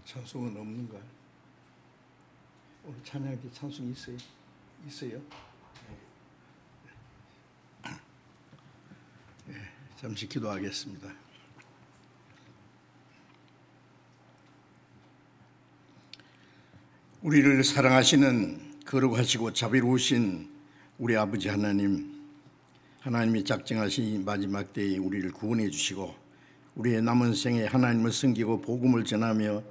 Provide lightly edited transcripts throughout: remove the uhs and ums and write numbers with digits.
찬송은 없는가? 오늘 찬양할 때 찬송이 있어요? 있어요? 네, 잠시 기도하겠습니다. 우리를 사랑하시는 거룩하시고 자비로우신 우리 아버지 하나님, 하나님이 작정하신 마지막 때에 우리를 구원해 주시고 우리의 남은 생에 하나님을 섬기고 복음을 전하며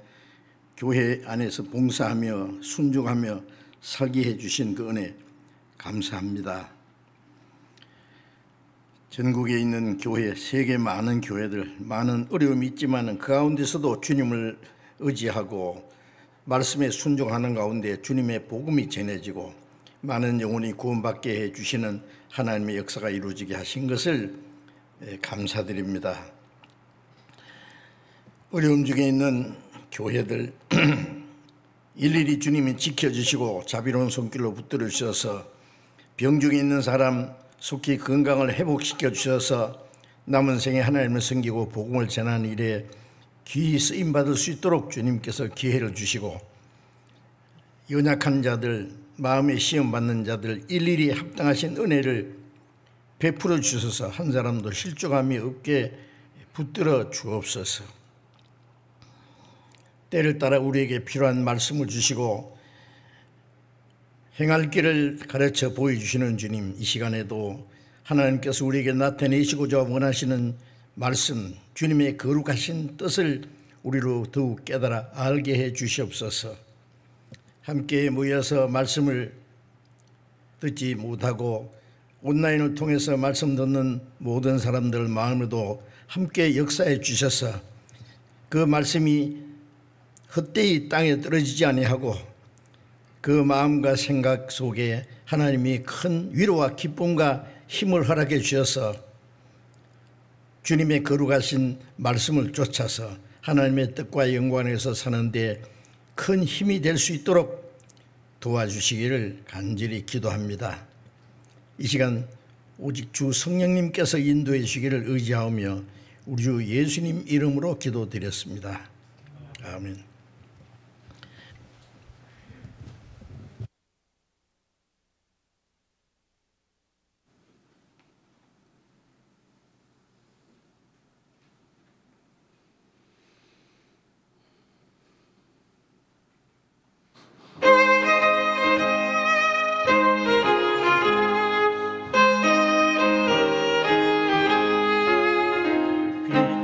교회 안에서 봉사하며 순종하며 살게 해주신 그 은혜 감사합니다. 전국에 있는 교회, 세계 많은 교회들, 많은 어려움이 있지만 그 가운데서도 주님을 의지하고 말씀에 순종하는 가운데 주님의 복음이 전해지고 많은 영혼이 구원받게 해주시는 하나님의 역사가 이루어지게 하신 것을 감사드립니다. 어려움 중에 있는 교회들 일일이 주님이 지켜주시고 자비로운 손길로 붙들어 주셔서 병 중에 있는 사람 속히 건강을 회복시켜 주셔서 남은 생에 하나님을 섬기고 복음을 전하는 일에 귀히 쓰임받을 수 있도록 주님께서 기회를 주시고 연약한 자들, 마음에 시험받는 자들 일일이 합당하신 은혜를 베풀어 주셔서 한 사람도 실족함이 없게 붙들어 주옵소서. 때를 따라 우리에게 필요한 말씀을 주시고 행할 길을 가르쳐 보여주시는 주님, 이 시간에도 하나님께서 우리에게 나타내시고자 원하시는 말씀, 주님의 거룩하신 뜻을 우리로 더욱 깨달아 알게 해 주시옵소서. 함께 모여서 말씀을 듣지 못하고 온라인을 통해서 말씀 듣는 모든 사람들 마음에도 함께 역사해 주셔서 그 말씀이 헛되이 땅에 떨어지지 아니하고 그 마음과 생각 속에 하나님이 큰 위로와 기쁨과 힘을 허락해 주셔서 주님의 거룩하신 말씀을 쫓아서 하나님의 뜻과 영광에서 사는데 큰 힘이 될 수 있도록 도와주시기를 간절히 기도합니다. 이 시간 오직 주 성령님께서 인도해 주시기를 의지하며 우리 주 예수님 이름으로 기도드렸습니다. 아멘.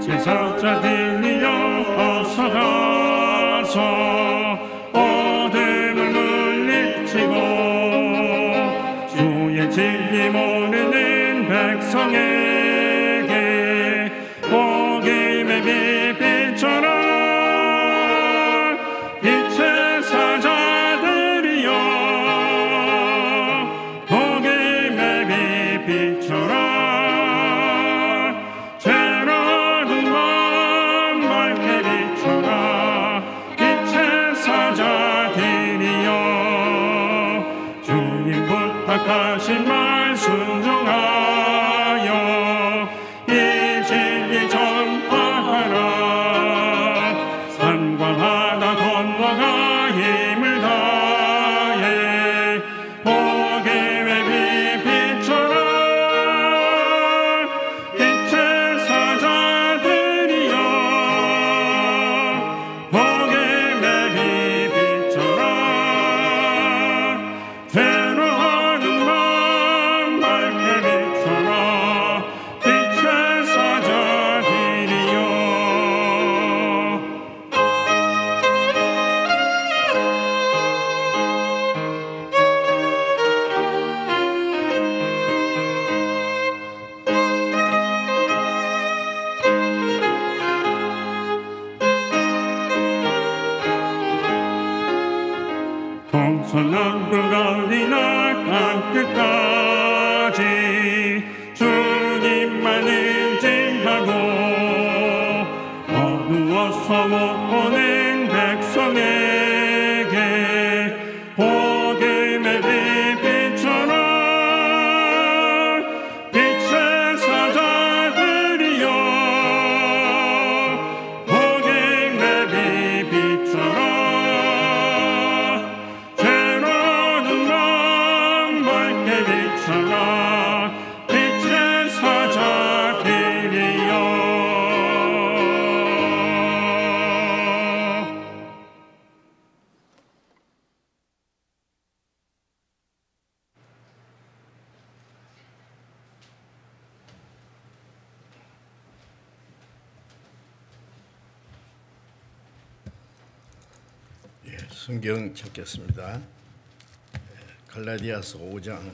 제사장들이여 어서 가서 어둠을 물리치고 주의 진리 모르는 백성에게 복음의 빛처럼 빛의 사자들이여 복음의 빛처럼 하신 말 순종하여 이 진리 전파하라. 산과 바다 건너가 힘을 다해 복음의 빛처럼 빛의 사자들이여 복음의 빛처럼 괴로워하는 마음 밝게 비춰 천하 빛의 사자 되리여. 성경 찾겠습니다. 갈라디아서 5장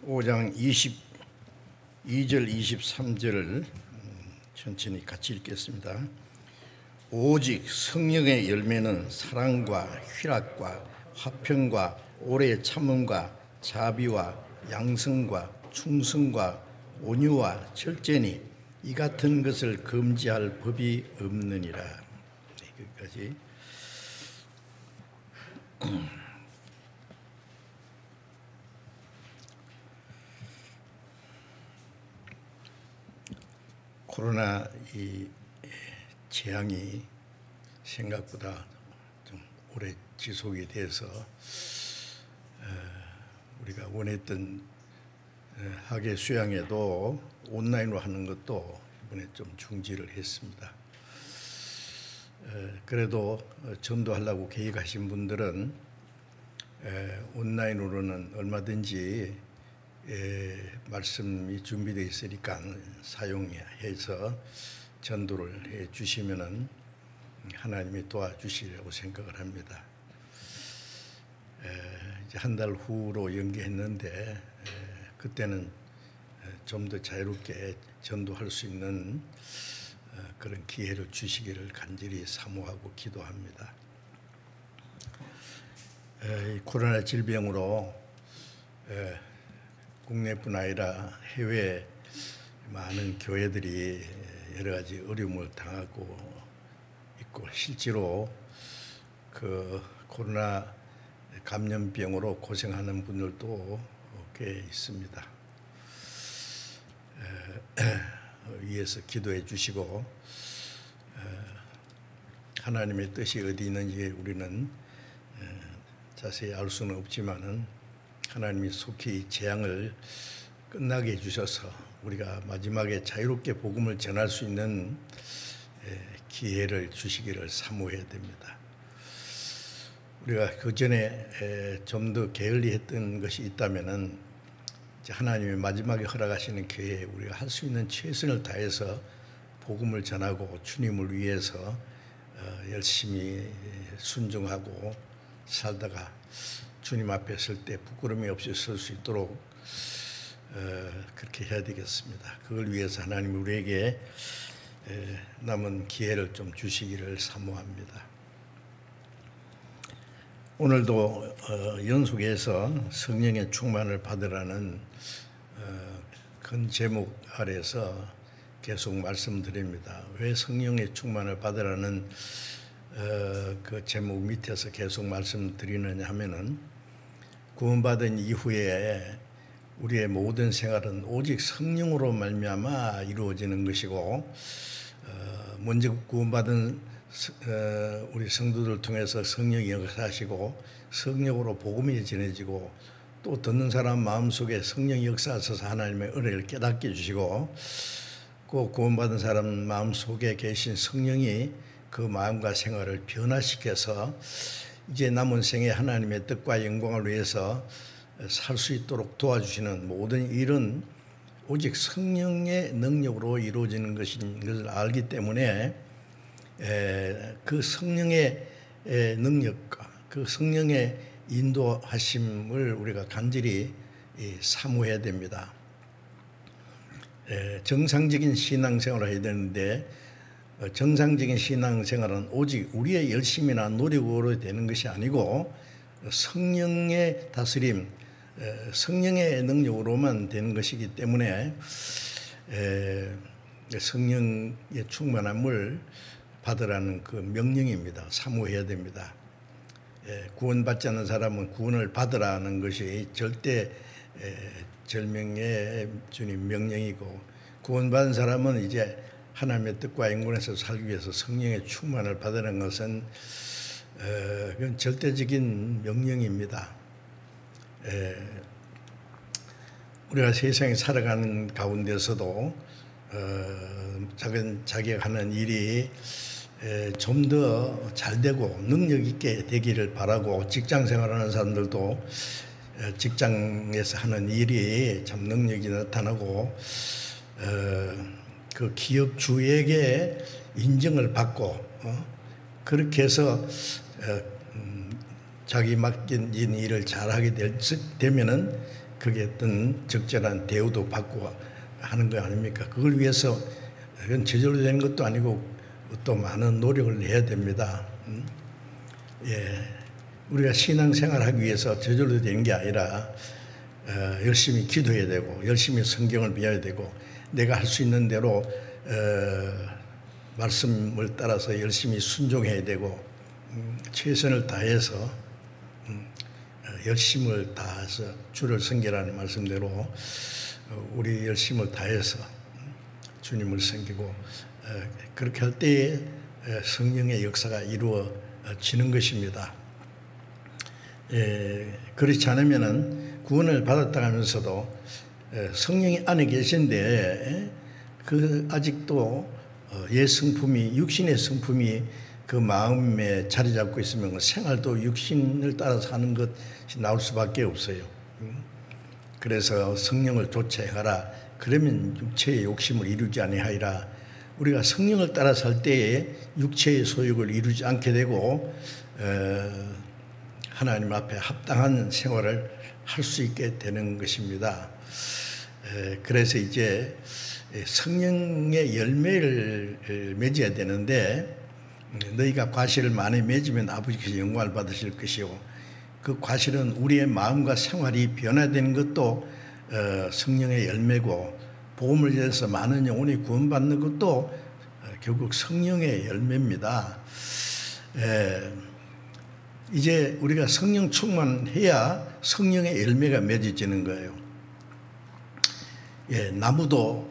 5장 22절 23절을 천천히 같이 읽겠습니다. 오직 성령의 열매는 사랑과 희락과 화평과 오래 참음과 자비와 양성과 충성과 온유와 절제니 이 같은 것을 금지할 법이 없느니라. 여기까지. 코로나 이 재앙이 생각보다 좀 오래 지속이 돼서 우리가 원했던 학예 수양에도 온라인으로 하는 것도 이번에 좀 중지를 했습니다. 그래도 전도하려고 계획하신 분들은 온라인으로는 얼마든지 말씀이 준비되어 있으니까 사용해서 전도를 해 주시면은 하나님이 도와주시리라고 생각을 합니다. 이제 한 달 후로 연기했는데 그때는 좀 더 자유롭게 전도할 수 있는 그런 기회를 주시기를 간절히 사모하고 기도합니다. 이 코로나 질병으로 국내뿐 아니라 해외 많은 교회들이 여러 가지 어려움을 당하고 있고 실제로 그 코로나 감염병으로 고생하는 분들도 꽤 있습니다. 위에서 기도해 주시고 하나님의 뜻이 어디 있는지 우리는 자세히 알 수는 없지만은 하나님이 속히 재앙을 끝나게 해주셔서 우리가 마지막에 자유롭게 복음을 전할 수 있는 기회를 주시기를 사모해야 됩니다. 우리가 그 전에 좀 더 게을리했던 것이 있다면은 하나님이 마지막에 허락하시는 기회에 우리가 할 수 있는 최선을 다해서 복음을 전하고 주님을 위해서 열심히 순종하고 살다가 주님 앞에 설 때 부끄러움이 없이 설 수 있도록 그렇게 해야 되겠습니다. 그걸 위해서 하나님 우리에게 남은 기회를 좀 주시기를 사모합니다. 오늘도 연속해서 성령의 충만을 받으라는 큰 제목 아래서 계속 말씀드립니다. 왜 성령의 충만을 받으라는 그 제목 밑에서 계속 말씀드리느냐 하면은 구원받은 이후에 우리의 모든 생활은 오직 성령으로 말미암아 이루어지는 것이고 먼저 구원받은 우리 성도들 통해서 성령이 역사하시고 성령으로 복음이 전해지고 또 듣는 사람 마음속에 성령이 역사하셔서 하나님의 은혜를 깨닫게 해주시고 그 구원받은 사람 마음속에 계신 성령이 그 마음과 생활을 변화시켜서 이제 남은 생에 하나님의 뜻과 영광을 위해서 살 수 있도록 도와주시는 모든 일은 오직 성령의 능력으로 이루어지는 것인 것을 알기 때문에 그 성령의 능력과 그 성령의 인도하심을 우리가 간절히 사모해야 됩니다. 정상적인 신앙생활을 해야 되는데 정상적인 신앙생활은 오직 우리의 열심이나 노력으로 되는 것이 아니고 성령의 다스림, 성령의 능력으로만 되는 것이기 때문에 성령의 충만함을 받으라는 그 명령입니다. 사모해야 됩니다. 구원받지 않는 사람은 구원을 받으라는 것이 절대 절명의 주님 명령이고, 구원받은 사람은 이제 하나님의 뜻과 영광에서 살기 위해서 성령의 충만을 받으는 것은 그건 절대적인 명령입니다. 우리가 세상에 살아가는 가운데서도 자기가 하는 일이 좀 더 잘되고 능력 있게 되기를 바라고, 직장 생활하는 사람들도 직장에서 하는 일이 참 능력이 나타나고 그 기업 주에게 인정을 받고 그렇게 해서 자기 맡긴 일을 잘하게 되면은 그게 어떤 적절한 대우도 받고 하는 거 아닙니까? 그걸 위해서 그건 저절로 되는 것도 아니고 또 많은 노력을 해야 됩니다. 우리가 신앙생활하기 위해서 저절로 되는 게 아니라 열심히 기도해야 되고, 열심히 성경을 배워야 되고, 내가 할 수 있는 대로 말씀을 따라서 열심히 순종해야 되고, 최선을 다해서 열심을 다해서 주를 섬기라는 말씀대로 우리 열심을 다해서 주님을 섬기고, 그렇게 할 때에 성령의 역사가 이루어지는 것입니다. 그렇지 않으면은 구원을 받았다 하면서도 성령이 안에 계신데 그 아직도 옛 성품이, 육신의 성품이 그 마음에 자리 잡고 있으면 생활도 육신을 따라서 하는 것이 나올 수밖에 없어요. 그래서 성령을 좇아 행하라. 그러면 육체의 욕심을 이루지 아니하리라. 우리가 성령을 따라 살 때에 육체의 소욕을 이루지 않게 되고 하나님 앞에 합당한 생활을 할 수 있게 되는 것입니다. 그래서 이제 성령의 열매를 맺어야 되는데, 너희가 과실을 많이 맺으면 아버지께서 영광을 받으실 것이요, 그 과실은 우리의 마음과 생활이 변화되는 것도 성령의 열매고, 복음을 위해서 많은 영혼이 구원받는 것도 결국 성령의 열매입니다. 이제 우리가 성령 충만해야 성령의 열매가 맺어지는 거예요. 나무도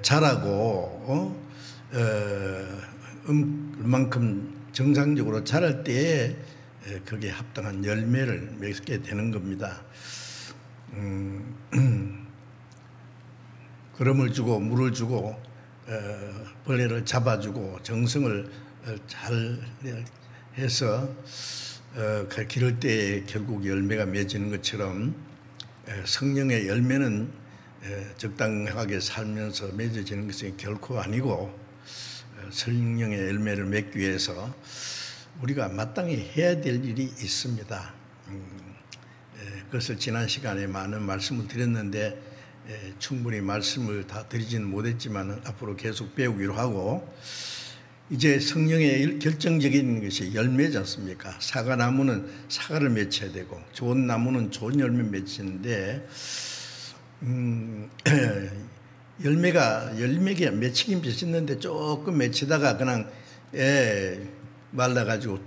자라고 그만큼 정상적으로 자랄 때에 거기에 합당한 열매를 맺게 되는 겁니다. 거름을 주고 물을 주고 벌레를 잡아주고 정성을 잘 해서 기를 때에 결국 열매가 맺히는 것처럼 성령의 열매는 적당하게 살면서 맺어지는 것이 결코 아니고, 성령의 열매를 맺기 위해서 우리가 마땅히 해야 될 일이 있습니다. 그것을 지난 시간에 많은 말씀을 드렸는데 충분히 말씀을 다 드리지는 못했지만 앞으로 계속 배우기로 하고, 이제 성령의 결정적인 것이 열매지 않습니까? 사과나무는 사과를 맺혀야 되고 좋은 나무는 좋은 열매 맺히는데 열매가 맺히긴 맺혔는데 조금 맺히다가 그냥 말라가지고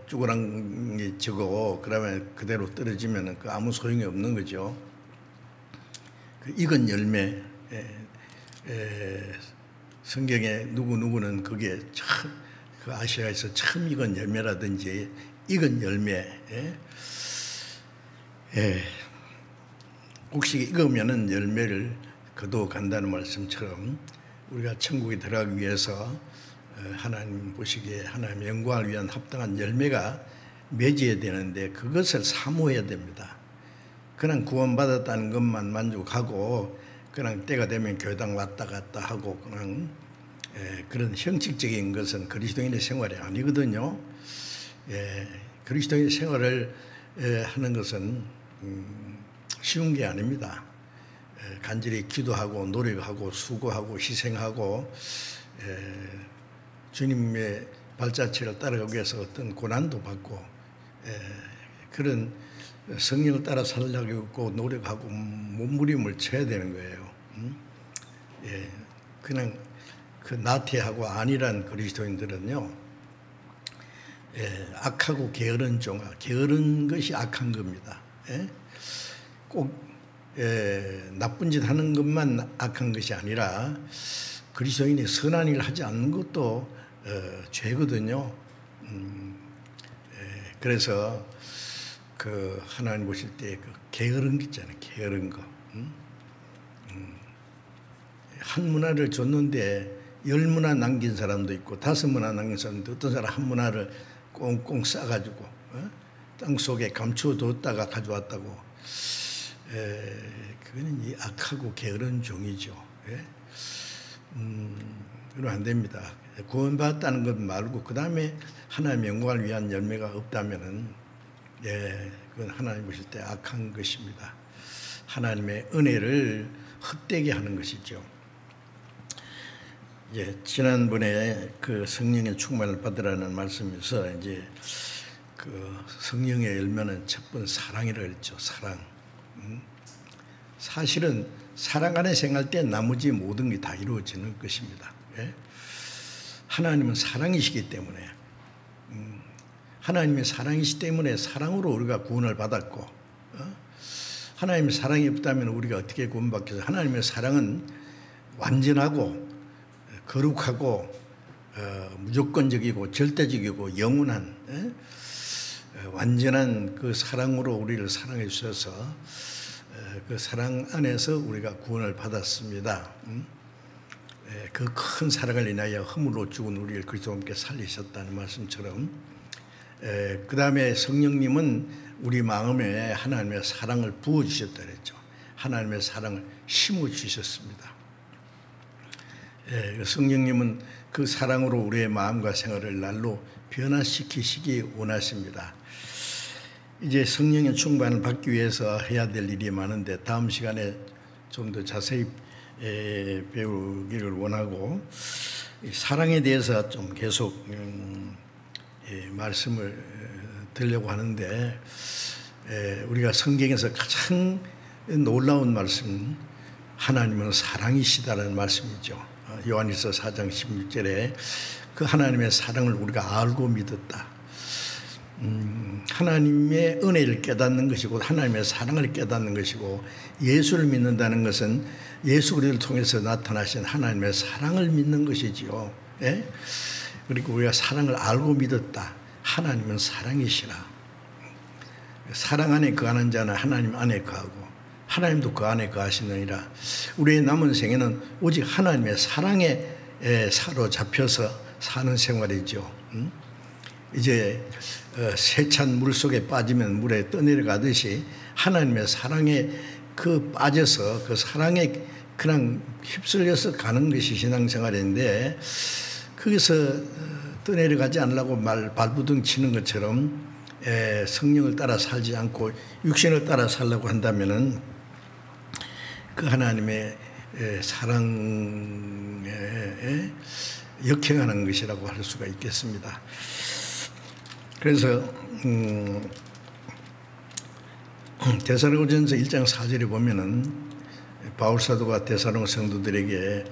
쭈그랑이 지고 그러면 그대로 떨어지면 그 아무 소용이 없는 거죠. 그 익은 열매, 성경에 누구는 그게 그 아시아에서 처음 익은 열매라든지 익은 열매, 혹시 익으면은 열매를 거두어 간다는 말씀처럼 우리가 천국에 들어가기 위해서 하나님 보시기에 하나님의 영광을 위한 합당한 열매가 맺어야 되는데 그것을 사모해야 됩니다. 그냥 구원받았다는 것만 만족하고 그냥 때가 되면 교회당 왔다 갔다 하고 그냥 그런 형식적인 것은 그리스도인의 생활이 아니거든요. 그리스도인의 생활을 하는 것은 쉬운 게 아닙니다. 간절히 기도하고 노력하고 수고하고 희생하고 주님의 발자취를 따라가기 위해서 어떤 고난도 받고 그런 성령을 따라 살려고 노력하고 몸부림을 쳐야 되는 거예요. 그냥 그 나태하고 안일한 그리스도인들은요, 악하고 게으른 종아, 게으른 것이 악한 겁니다. 꼭 나쁜 짓 하는 것만 악한 것이 아니라 그리스도인이 선한 일을 하지 않는 것도 죄거든요. 그래서 그 하나님 보실 때 그 게으른 거 있잖아요. 게으른 거. 한 문화를 줬는데 10문화 남긴 사람도 있고 5문화 남긴 사람도, 어떤 사람 한 문화를 꽁꽁 싸가지고 땅 속에 감춰뒀다가 가져왔다고. 그거는 이 악하고 게으른 종이죠. 그러면 안 됩니다. 구원받았다는 것 말고 그 다음에 하나님의 영광을 위한 열매가 없다면은 그건 하나님 보실 때 악한 것입니다. 하나님의 은혜를 헛되게 하는 것이죠. 지난번에 그 성령의 충만을 받으라는 말씀에서 이제 그 성령의 열매는 첫 번 사랑이라고 했죠. 사랑. 사실은 사랑 안에 생활할 때 나머지 모든 게 다 이루어지는 것입니다. 하나님은 사랑이시기 때문에, 하나님의 사랑이시기 때문에 사랑으로 우리가 구원을 받았고, 하나님의 사랑이 없다면 우리가 어떻게 구원받겠어요? 하나님의 사랑은 완전하고 거룩하고 무조건적이고 절대적이고 영원한 완전한 그 사랑으로 우리를 사랑해 주셔서 그 사랑 안에서 우리가 구원을 받았습니다. 그 큰 사랑을 인하여 허물로 죽은 우리를 그리스도와 함께 살리셨다는 말씀처럼, 그 다음에 성령님은 우리 마음에 하나님의 사랑을 부어주셨다 그랬죠. 하나님의 사랑을 심어주셨습니다. 성령님은 그 사랑으로 우리의 마음과 생활을 날로 변화시키시기 원하십니다. 이제 성령의 충만을 받기 위해서 해야 될 일이 많은데 다음 시간에 좀 더 자세히 배우기를 원하고, 사랑에 대해서 좀 계속 말씀을 드리려고 하는데, 우리가 성경에서 가장 놀라운 말씀, 하나님은 사랑이시다라는 말씀이죠. 요한일서 4장 16절에 그 하나님의 사랑을 우리가 알고 믿었다. 하나님의 은혜를 깨닫는 것이고 하나님의 사랑을 깨닫는 것이고, 예수를 믿는다는 것은 예수 그리스도를 통해서 나타나신 하나님의 사랑을 믿는 것이지요. 그리고 우리가 사랑을 알고 믿었다. 하나님은 사랑이시라. 사랑 안에 거하는 자는 하나님 안에 거하고 하나님도 그 안에 거하시느니라. 우리의 남은 생에는 오직 하나님의 사랑에 사로잡혀서 사는 생활이죠. 이제 세찬 물 속에 빠지면 물에 떠내려가듯이 하나님의 사랑에 그 빠져서 그 사랑에 그냥 휩쓸려서 가는 것이 신앙생활인데, 거기서 떠내려가지 않으려고 발부둥 치는 것처럼 성령을 따라 살지 않고 육신을 따라 살려고 한다면은 그 하나님의 사랑에 역행하는 것이라고 할 수가 있겠습니다. 그래서 데살로니가전서 1장 4절에 보면은 바울 사도가 데살로니가 성도들에게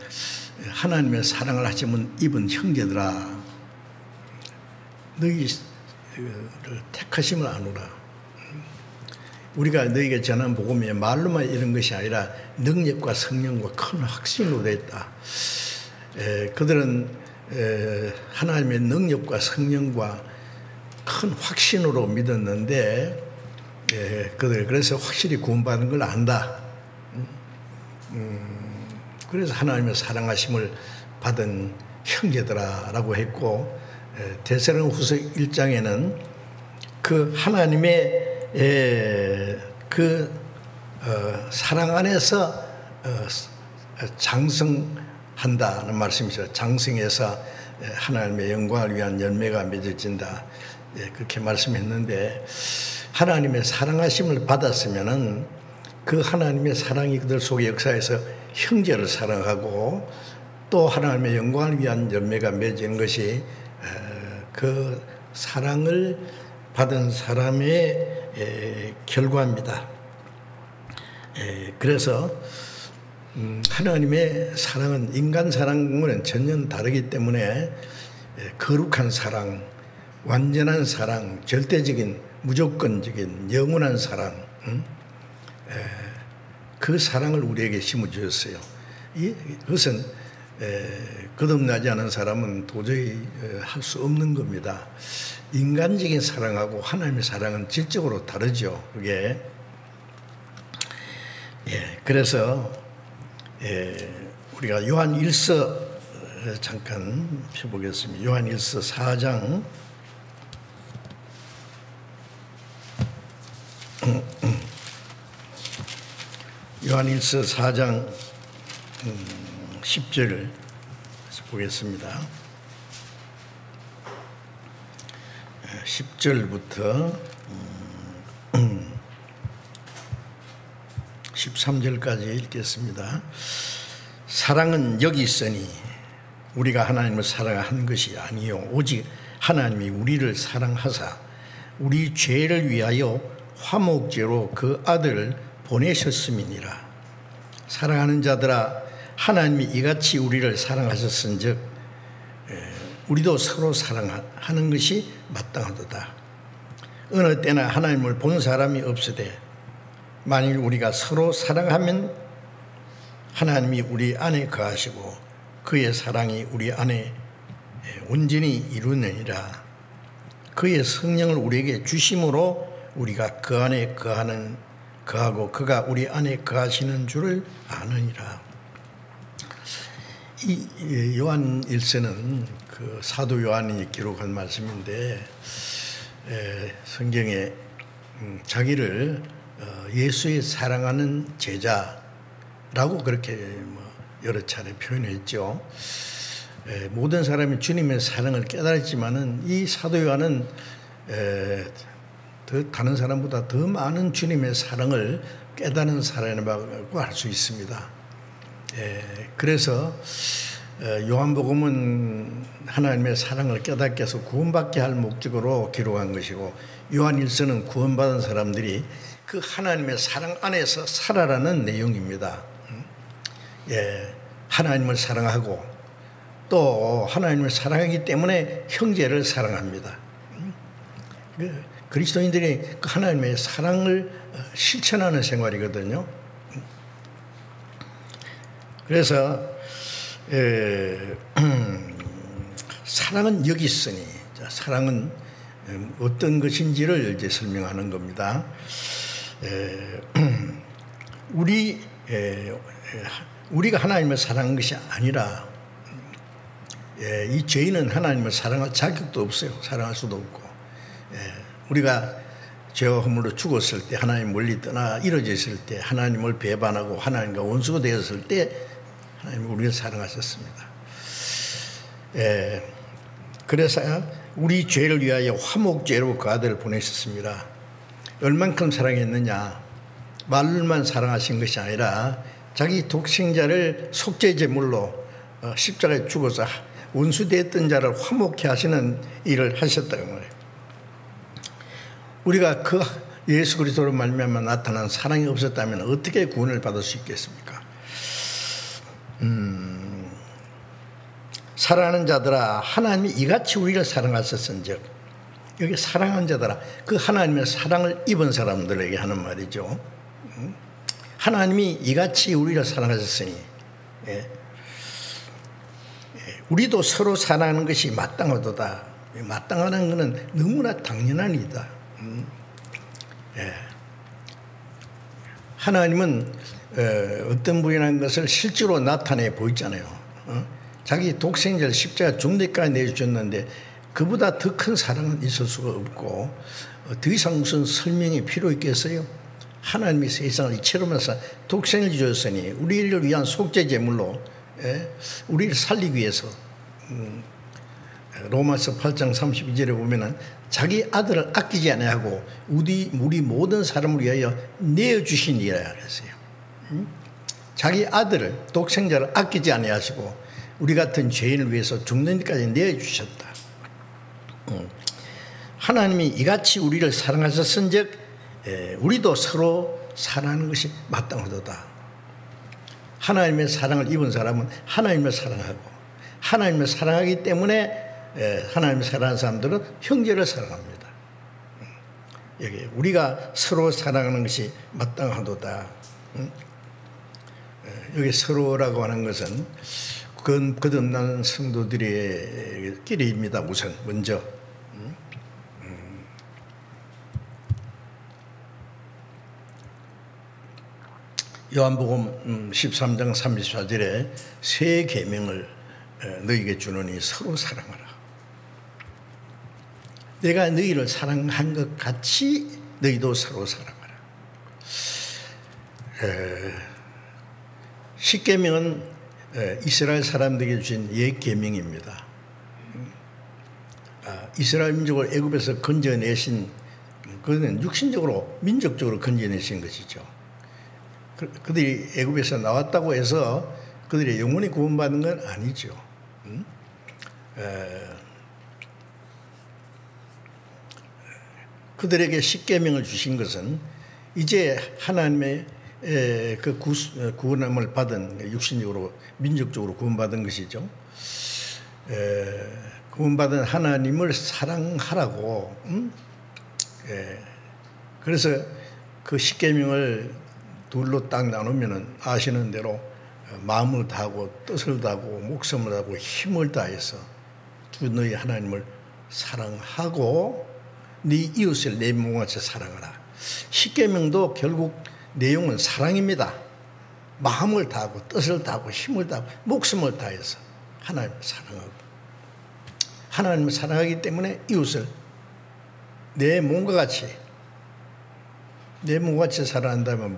하나님의 사랑을 하시면 입은 형제들아, 너희를 택하심을 아노라. 우리가 너희에게 전한 복음이 말로만 이런 것이 아니라 능력과 성령과 큰 확신으로 되어 있다. 그들은 하나님의 능력과 성령과 큰 확신으로 믿었는데, 그들 그래서 확실히 구원받은 걸 안다. 그래서 하나님의 사랑하심을 받은 형제들아라고 했고, 데살로니가후서 1장에는 그 하나님의 그 사랑 안에서 장성한다는 말씀이죠. 장성해서 하나님의 영광을 위한 열매가 맺어진다. 그렇게 말씀했는데, 하나님의 사랑하심을 받았으면은 그 하나님의 사랑이 그들 속에 역사해서 형제를 사랑하고 또 하나님의 영광을 위한 열매가 맺은 것이 그 사랑을 받은 사람의 결과입니다. 그래서 하나님의 사랑은 인간 사랑과는 전혀 다르기 때문에 거룩한 사랑, 완전한 사랑, 절대적인 무조건적인 영원한 사랑, 그 사랑을 우리에게 심어주셨어요. 이것은 거듭나지 않은 사람은 도저히 할 수 없는 겁니다. 인간적인 사랑하고 하나님의 사랑은 질적으로 다르죠. 그게 그래서 우리가 요한 1서 잠깐 펴보겠습니다. 요한 1서 4장 요한 1서 4장 10절을 보겠습니다. 10절부터 13절까지 읽겠습니다. 사랑은 여기 있으니 우리가 하나님을 사랑한 것이 아니요 오직 하나님이 우리를 사랑하사 우리 죄를 위하여 화목제로 그 아들을 보내셨음이니라. 사랑하는 자들아 하나님이 이같이 우리를 사랑하셨은즉 우리도 서로 사랑하는 것이 마땅하도다. 어느 때나 하나님을 본 사람이 없으되 만일 우리가 서로 사랑하면 하나님이 우리 안에 거하시고 그의 사랑이 우리 안에 온전히 이루느니라. 그의 성령을 우리에게 주심으로 우리가 그 안에 거하고 그가 우리 안에 거하시는 줄을 아느니라. 이 요한 1서는 그 사도 요한이 기록한 말씀인데 성경에 자기를 예수의 사랑하는 제자라고 그렇게 여러 차례 표현했죠. 모든 사람이 주님의 사랑을 깨달았지만은 이 사도 요한은 다른 사람보다 더 많은 주님의 사랑을 깨닫는 사람이라고 할 수 있습니다. 그래서 요한복음은 하나님의 사랑을 깨닫게 해서 구원받게 할 목적으로 기록한 것이고 요한 1서는 구원받은 사람들이 그 하나님의 사랑 안에서 살아라는 내용입니다. 하나님을 사랑하고 또 하나님을 사랑하기 때문에 형제를 사랑합니다. 그리스도인들이 그 하나님의 사랑을 실천하는 생활이거든요. 그래서 사랑은 여기 있으니, 사랑은 어떤 것인지를 이제 설명하는 겁니다. 우리가 하나님을 사랑한 것이 아니라 이 죄인은 하나님을 사랑할 자격도 없어요. 사랑할 수도 없고 우리가 죄와 허물로 죽었을 때 하나님 멀리 떠나 이루어졌을 때 하나님을 배반하고 하나님과 원수가 되었을 때 하나님이 우리를 사랑하셨습니다. 그래서 우리 죄를 위하여 화목제로 그 아들을 보내셨습니다. 얼만큼 사랑했느냐, 말로만 사랑하신 것이 아니라 자기 독생자를 속죄제물로 십자가에 죽어서 원수되었던 자를 화목케 하시는 일을 하셨다고 말해요. 우리가 그 예수 그리스도로 말미암아 나타난 사랑이 없었다면 어떻게 구원을 받을 수 있겠습니까? 사랑하는 자들아 하나님이 이같이 우리를 사랑하셨은즉, 여기 사랑하는 자들아 그 하나님의 사랑을 입은 사람들에게 하는 말이죠. 하나님이 이같이 우리를 사랑하셨으니 우리도 서로 사랑하는 것이 마땅하도다. 마땅하는 것은 너무나 당연한 일이다. 하나님은 어떤 분이라는 것을 실제로 나타내 보이잖아요. 자기 독생자를 십자가 죽기까지 내주셨는데 그보다 더 큰 사랑은 있을 수가 없고 더 이상 무슨 설명이 필요 있겠어요? 하나님이 세상을 이처럼해서 독생을 주셨으니 우리를 위한 속죄제물로 우리를 살리기 위해서 로마서 8장 32절에 보면은 자기 아들을 아끼지 아니하고 우리 모든 사람을 위하여 내어주신 이라 그랬어요. 자기 아들을 독생자를 아끼지 아니하시고 우리 같은 죄인을 위해서 죽는 데까지 내어주셨다. 하나님이 이같이 우리를 사랑하셨은즉 우리도 서로 사랑하는 것이 마땅하도다. 하나님의 사랑을 입은 사람은 하나님을 사랑하고, 하나님을 사랑하기 때문에 하나님을 사랑하는 사람들은 형제를 사랑합니다. 여기 우리가 서로 사랑하는 것이 마땅하도다. 여기 서로라고 하는 것은 거듭난 성도들의 끼리입니다. 우선 먼저 요한복음 13장 34절에 새 계명을 너희에게 주노니 서로 사랑하라. 내가 너희를 사랑한 것 같이 너희도 서로 사랑하라. 십계명은 이스라엘 사람들에게 주신 옛 계명입니다. 이스라엘 민족을 애굽에서 건져내신, 그는 육신적으로 민족적으로 건져내신 것이죠. 그들이 애굽에서 나왔다고 해서 그들이 영원히 구원받는 건 아니죠. 그들에게 십계명을 주신 것은 이제 하나님의 그 구원함을 받은, 육신적으로 민족적으로 구원받은 것이죠. 구원받은 하나님을 사랑하라고. 그래서 그 십계명을 둘로 딱 나누면은 아시는 대로 마음을 다하고 뜻을 다하고 목숨을 다하고 힘을 다해서 주 너희 하나님을 사랑하고 네 이웃을 내 몸같이 사랑하라. 십계명도 결국 내용은 사랑입니다. 마음을 다하고 뜻을 다하고 힘을 다하고 목숨을 다해서 하나님을 사랑하고, 하나님을 사랑하기 때문에 이웃을 내 몸과 같이, 내 몸과 같이 사랑한다면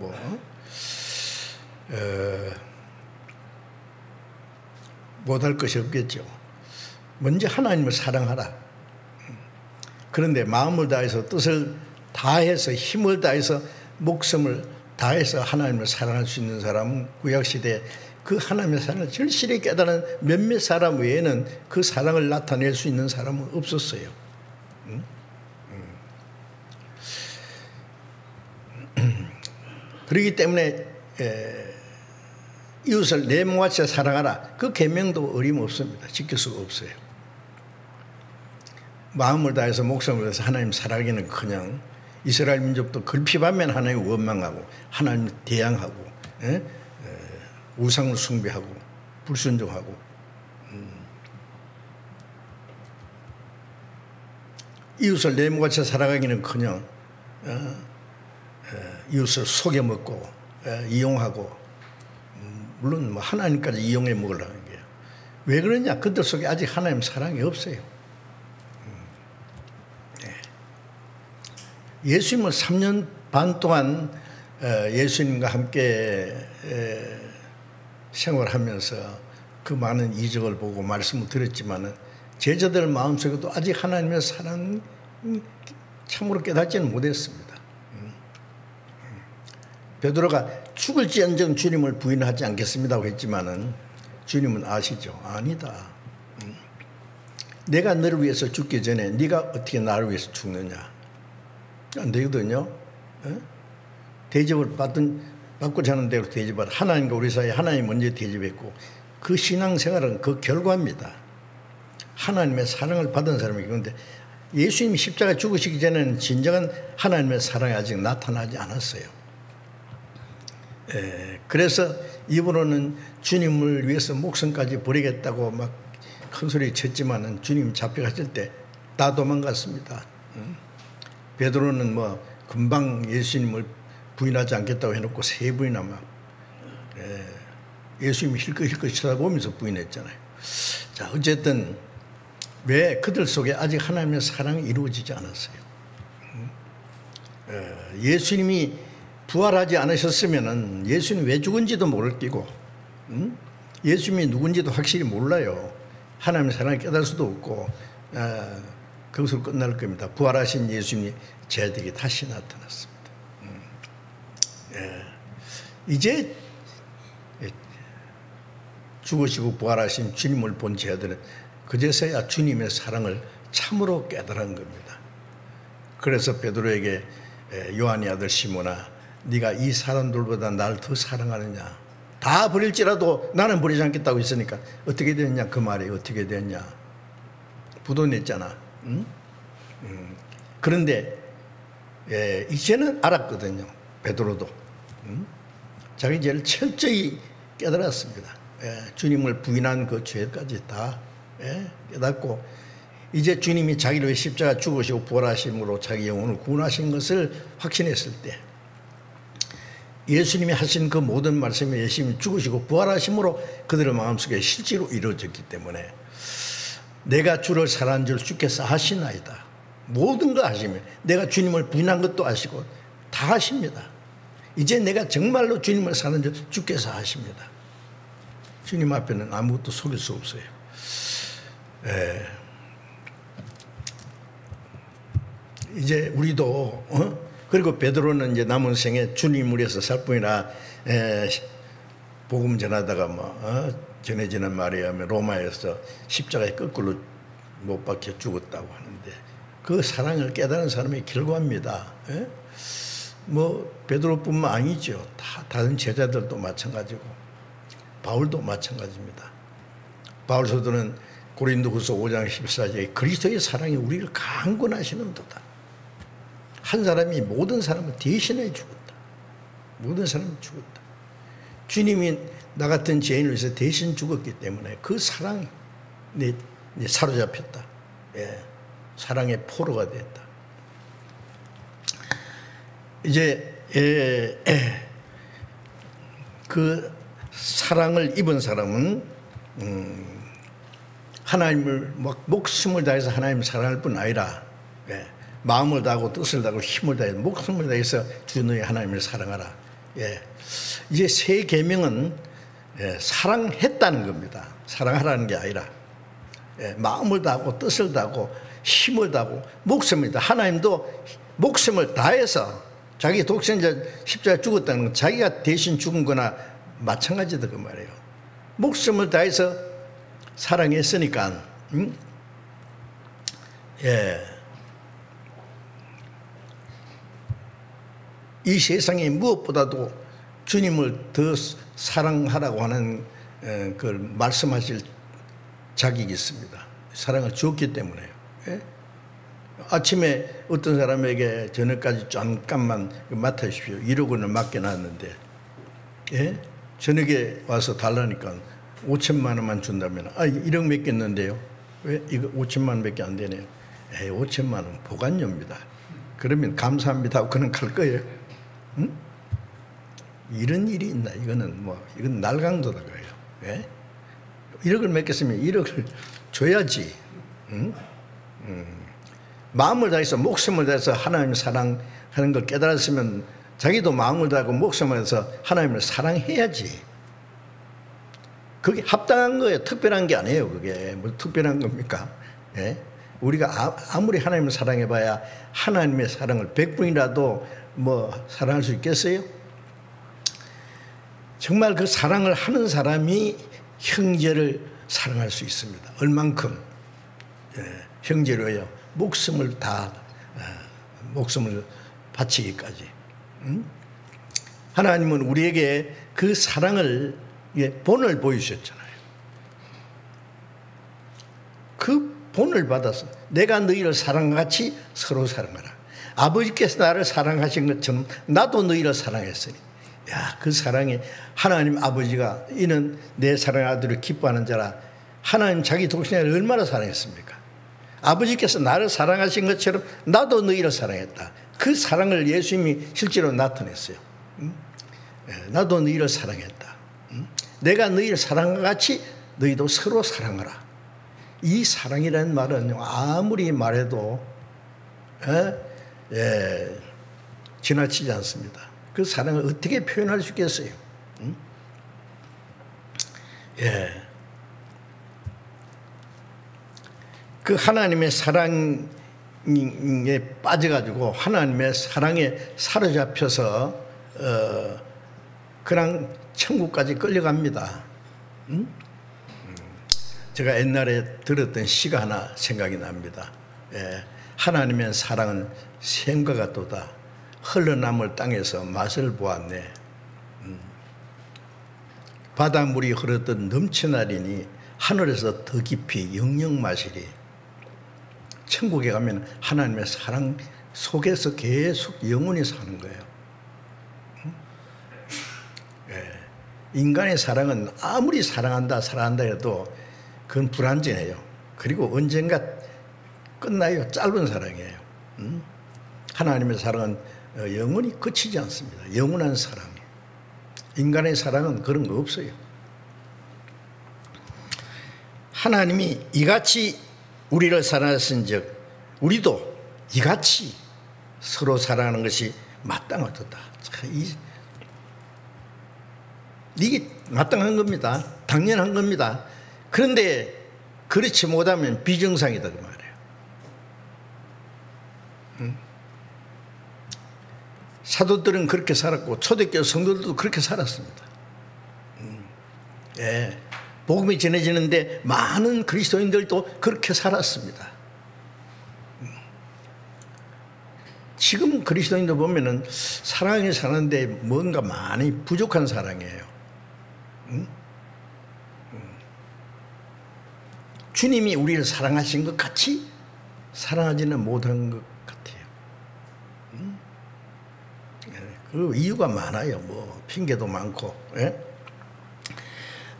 못할 것이 없겠죠. 먼저 하나님을 사랑하라. 그런데 마음을 다해서 뜻을 다해서 힘을 다해서 목숨을 다해서 하나님을 사랑할 수 있는 사람은 구약시대에 그 하나님의 사랑을 절실히 깨달은 몇몇 사람 외에는 그 사랑을 나타낼 수 있는 사람은 없었어요. 그렇기 때문에 이웃을 내 몸같이 사랑하라. 그 계명도 어림없습니다. 지킬 수가 없어요. 마음을 다해서 목숨을 다해서 하나님 사랑하기는커녕 이스라엘 민족도 걸핏하면 하나님 원망하고 하나님 대항하고 우상을 숭배하고 불순종하고 이웃을 내 몸같이 사랑하기는커녕 이웃을 속여먹고 이용하고, 물론 뭐 하나님까지 이용해 먹으려는 거예요. 왜 그러냐? 그들 속에 아직 하나님 사랑이 없어요. 예수님을 3년 반 동안 예수님과 함께 생활하면서 그 많은 이적을 보고 말씀을 들었지만 제자들 마음속에도 아직 하나님의 사랑 참으로 깨닫지는 못했습니다. 베드로가 죽을지언정 주님을 부인하지 않겠습니다고 했지만은 주님은 아시죠? 아니다. 내가 너를 위해서 죽기 전에 네가 어떻게 나를 위해서 죽느냐? 안 되거든요. 대접을 받고자 하는 대로 대접을, 하나님과 우리 사이에 하나님 먼저 대접했고 그 신앙생활은 그 결과입니다. 하나님의 사랑을 받은 사람이기 때문에 예수님이 십자가에 죽으시기 전에는 진정한 하나님의 사랑이 아직 나타나지 않았어요. 그래서 입으로는 주님을 위해서 목숨까지 버리겠다고 막 큰소리 쳤지만은 주님 잡혀가실 때 다 도망갔습니다. 베드로는 뭐 금방 예수님을 부인하지 않겠다고 해놓고 3번이나 막 예수님이 힐끗힐끗 쳐다보면서 부인했잖아요. 자, 어쨌든 왜 그들 속에 아직 하나님의 사랑이 이루어지지 않았어요. 예수님이 부활하지 않으셨으면은 예수님이 왜 죽은지도 모를 끼고 예수님이 누군지도 확실히 몰라요. 하나님의 사랑을 깨달을 수도 없고 거기서 끝날 겁니다. 부활하신 예수님이 제자들에게 다시 나타났습니다. 이제 죽으시고 부활하신 주님을 본 제자들은 그제서야 주님의 사랑을 참으로 깨달은 겁니다. 그래서 베드로에게 요한의 아들 시몬아, 네가 이 사람들보다 나를 더 사랑하느냐? 다 버릴지라도 나는 버리지 않겠다고 했으니까 어떻게 됐냐 그 말이 어떻게 됐냐. 부도 냈잖아. 응? 그런데 이제는 알았거든요. 베드로도. 자기 죄를 철저히 깨달았습니다. 주님을 부인한 그 죄까지 다 깨닫고 이제 주님이 자기를 위해 십자가 죽으시고 부활하심으로 자기 영혼을 구원하신 것을 확신했을 때 예수님이 하신 그 모든 말씀이 예수님이 죽으시고 부활하심으로 그들의 마음속에 실제로 이루어졌기 때문에 내가 주를 사랑한 줄 주께서 하시나이다. 모든 거 하시면 내가 주님을 부인한 것도 아시고 다 하십니다. 이제 내가 정말로 주님을 사랑한 줄 주께서 하십니다. 주님 앞에는 아무것도 속일 수 없어요. 이제 우리도 그리고 베드로는 이제 남은 생에 주님을 위해서 살 뿐이라 복음 전하다가 전해지는 말에 의하면 로마에서 십자가에 거꾸로 못 박혀 죽었다고 하는데 그 사랑을 깨달은 사람이 결과입니다. 베드로뿐만 아니죠. 다른 제자들도 마찬가지고 바울도 마찬가지입니다. 바울 사도는 고린도후서 5장 14절에 그리스도의 사랑이 우리를 강권하시는도다. 한 사람이 모든 사람을 대신해 죽었다. 모든 사람이 죽었다. 주님이 나 같은 죄인을 위해서 대신 죽었기 때문에 그 사랑이 내 사로잡혔다. 사랑의 포로가 됐다. 이제 그 사랑을 입은 사람은 하나님을 목숨을 다해서 하나님을 사랑할 뿐 아니라 마음을 다하고 뜻을 다하고 힘을 다해서 목숨을 다해서 주 너희 하나님을 사랑하라. 이제 새 계명은 사랑했다는 겁니다. 사랑하라는 게 아니라 마음을 다하고 뜻을 다하고 힘을 다하고 목숨을 다 하나님도 목숨을 다해서 자기 독생자 십자가에 죽었다는 건 자기가 대신 죽은 거나 마찬가지다 그 말이에요. 목숨을 다해서 사랑했으니까 이 세상에 무엇보다도 주님을 더 사랑하라고 하는 그걸 말씀하실 자격이 있습니다. 사랑을 주었기 때문에요. 아침에 어떤 사람에게 저녁까지 잠깐만 맡아주십시오. 1억 원을 맡겨놨는데 저녁에 와서 달라니까 5천만 원만 준다면 1억 맡겼는데요. 왜 이거 5천만 원밖에 안 되네요. 5천만 원 보관료입니다. 그러면 감사합니다 하고 그는 갈 거예요. 응? 이런 일이 있나? 이건 날강도다 그래요. 1억을 맡겼으면 1억을 줘야지. 응? 마음을 다해서 목숨을 다해서 하나님을 사랑하는 걸 깨달았으면 자기도 마음을 다하고 목숨을 다해서 하나님을 사랑해야지. 그게 합당한 거예요. 특별한 게 아니에요. 그게 뭐 특별한 겁니까? 우리가 아무리 하나님을 사랑해봐야 하나님의 사랑을 100분이라도 사랑할 수 있겠어요? 정말 그 사랑을 하는 사람이 형제를 사랑할 수 있습니다. 얼만큼 형제로요. 목숨을 바치기까지. 하나님은 우리에게 그 사랑을 본을 보여주셨잖아요. 그 본을 받아서 내가 너희를 사랑같이 서로 사랑하라. 아버지께서 나를 사랑하신 것처럼 나도 너희를 사랑했으니. 그 사랑이 하나님 아버지가 이는 내 사랑의 아들을 기뻐하는 자라. 하나님 자기 독생자를 얼마나 사랑했습니까? 아버지께서 나를 사랑하신 것처럼 나도 너희를 사랑했다. 그 사랑을 예수님이 실제로 나타냈어요. 나도 너희를 사랑했다. 내가 너희를 사랑과 같이 너희도 서로 사랑하라. 이 사랑이라는 말은 아무리 말해도 지나치지 않습니다. 그 사랑을 어떻게 표현할 수 있겠어요? 그 하나님의 사랑에 빠져가지고 하나님의 사랑에 사로잡혀서 그냥 천국까지 끌려갑니다. 제가 옛날에 들었던 시가 하나 생각이 납니다. 하나님의 사랑은 샘과 같도다. 흘러남을 땅에서 맛을 보았네. 바닷물이 흐르듯 넘쳐나리니 하늘에서 더 깊이 영영 마시리. 천국에 가면 하나님의 사랑 속에서 계속 영원히 사는 거예요. 인간의 사랑은 아무리 사랑한다 해도 그건 불완전해요. 그리고 언젠가 끝나요. 짧은 사랑이에요. 하나님의 사랑은 영원히 그치지 않습니다. 영원한 사랑. 인간의 사랑은 그런 거 없어요. 하나님이 이같이 우리를 사랑하신즉 우리도 이같이 서로 사랑하는 것이 마땅하도다. 이게 마땅한 겁니다. 당연한 겁니다. 그런데 그렇지 못하면 비정상이다 그 말이에요. 사도들은 그렇게 살았고 초대교회 성도들도 그렇게 살았습니다. 예, 복음이 전해지는데 많은 그리스도인들도 그렇게 살았습니다. 지금 그리스도인들 보면은 사랑이 사는데 뭔가 많이 부족한 사랑이에요. 주님이 우리를 사랑하신 것 같이 사랑하지는 못한 것 같아요. 그 이유가 많아요. 뭐 핑계도 많고. 예?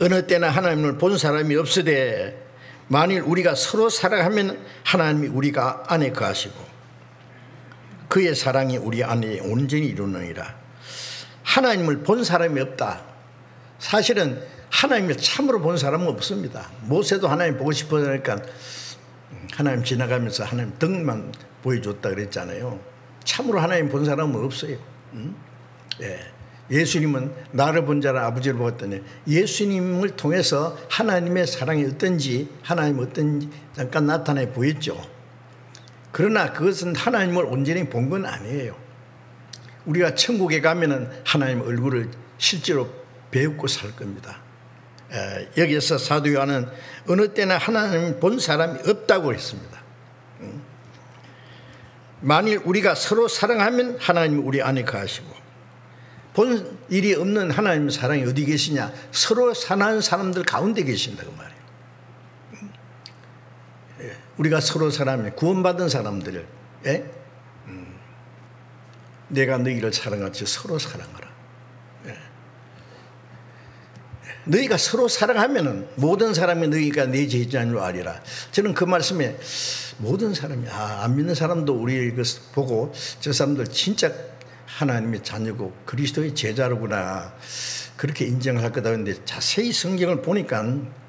어느 때나 하나님을 본 사람이 없으되 만일 우리가 서로 사랑하면 하나님이 우리가 안에 거하시고 그의 사랑이 우리 안에 온전히 이루느니라. 하나님을 본 사람이 없다. 사실은 하나님을 참으로 본 사람은 없습니다. 모세도 하나님 보고 싶어하니까 하나님 지나가면서 하나님 등만 보여줬다 그랬잖아요. 참으로 하나님 본 사람은 없어요. 예. 예수님은 나를 본 자라 아버지를 보았더니 예수님을 통해서 하나님의 사랑이 어떤지 하나님 어떤지 잠깐 나타내 보였죠. 그러나 그것은 하나님을 온전히 본 건 아니에요. 우리가 천국에 가면은 하나님 얼굴을 실제로 배우고 살 겁니다. 여기에서 사도 요한은 어느 때나 하나님 본 사람이 없다고 했습니다. 만일 우리가 서로 사랑하면 하나님이 우리 안에 거하시고 본 일이 없는 하나님의 사랑이 어디 계시냐? 서로 사랑하는 사람들 가운데 계신다고 말이에요. 우리가 서로 사랑하면 구원받은 사람들, 내가 너희를 사랑하지 서로 사랑하라. 너희가 서로 사랑하면은 모든 사람이 너희가 내 제자인 줄 아리라. 저는 그 말씀에 모든 사람이 안 믿는 사람도 우리 것을 보고 저 사람들 진짜 하나님의 자녀고 그리스도의 제자로구나 그렇게 인정할 거다 했는데 자세히 성경을 보니까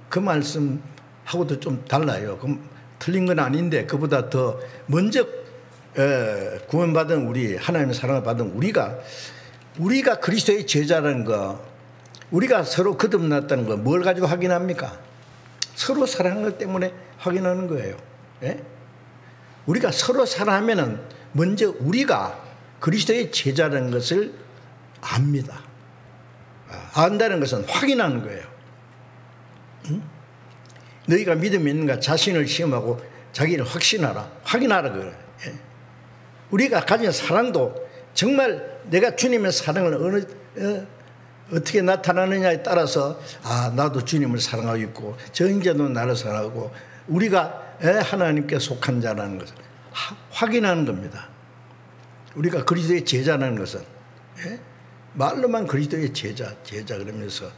그 말씀하고도 좀 달라요. 그럼 틀린 건 아닌데 그보다 더 먼저 구원받은 우리 하나님의 사랑을 받은 우리가 그리스도의 제자라는 거 우리가 서로 거듭났다는 거 뭘 가지고 확인합니까? 서로 사랑하는 것 때문에 확인하는 거예요. 예? 우리가 서로 사랑하면은 먼저 우리가 그리스도의 제자라는 것을 압니다. 안다는 것은 확인하는 거예요. 응? 너희가 믿음이 있는가 자신을 시험하고 자기를 확인하라 그래요. 예? 우리가 가진 사랑도 정말 내가 주님의 사랑을 어떻게 나타나느냐에 따라서 나도 주님을 사랑하고 있고 저 형제도 나를 사랑하고 우리가 하나님께 속한 자라는 것을 확인하는 겁니다. 우리가 그리스도의 제자라는 것은 말로만 그리스도의 제자 그러면서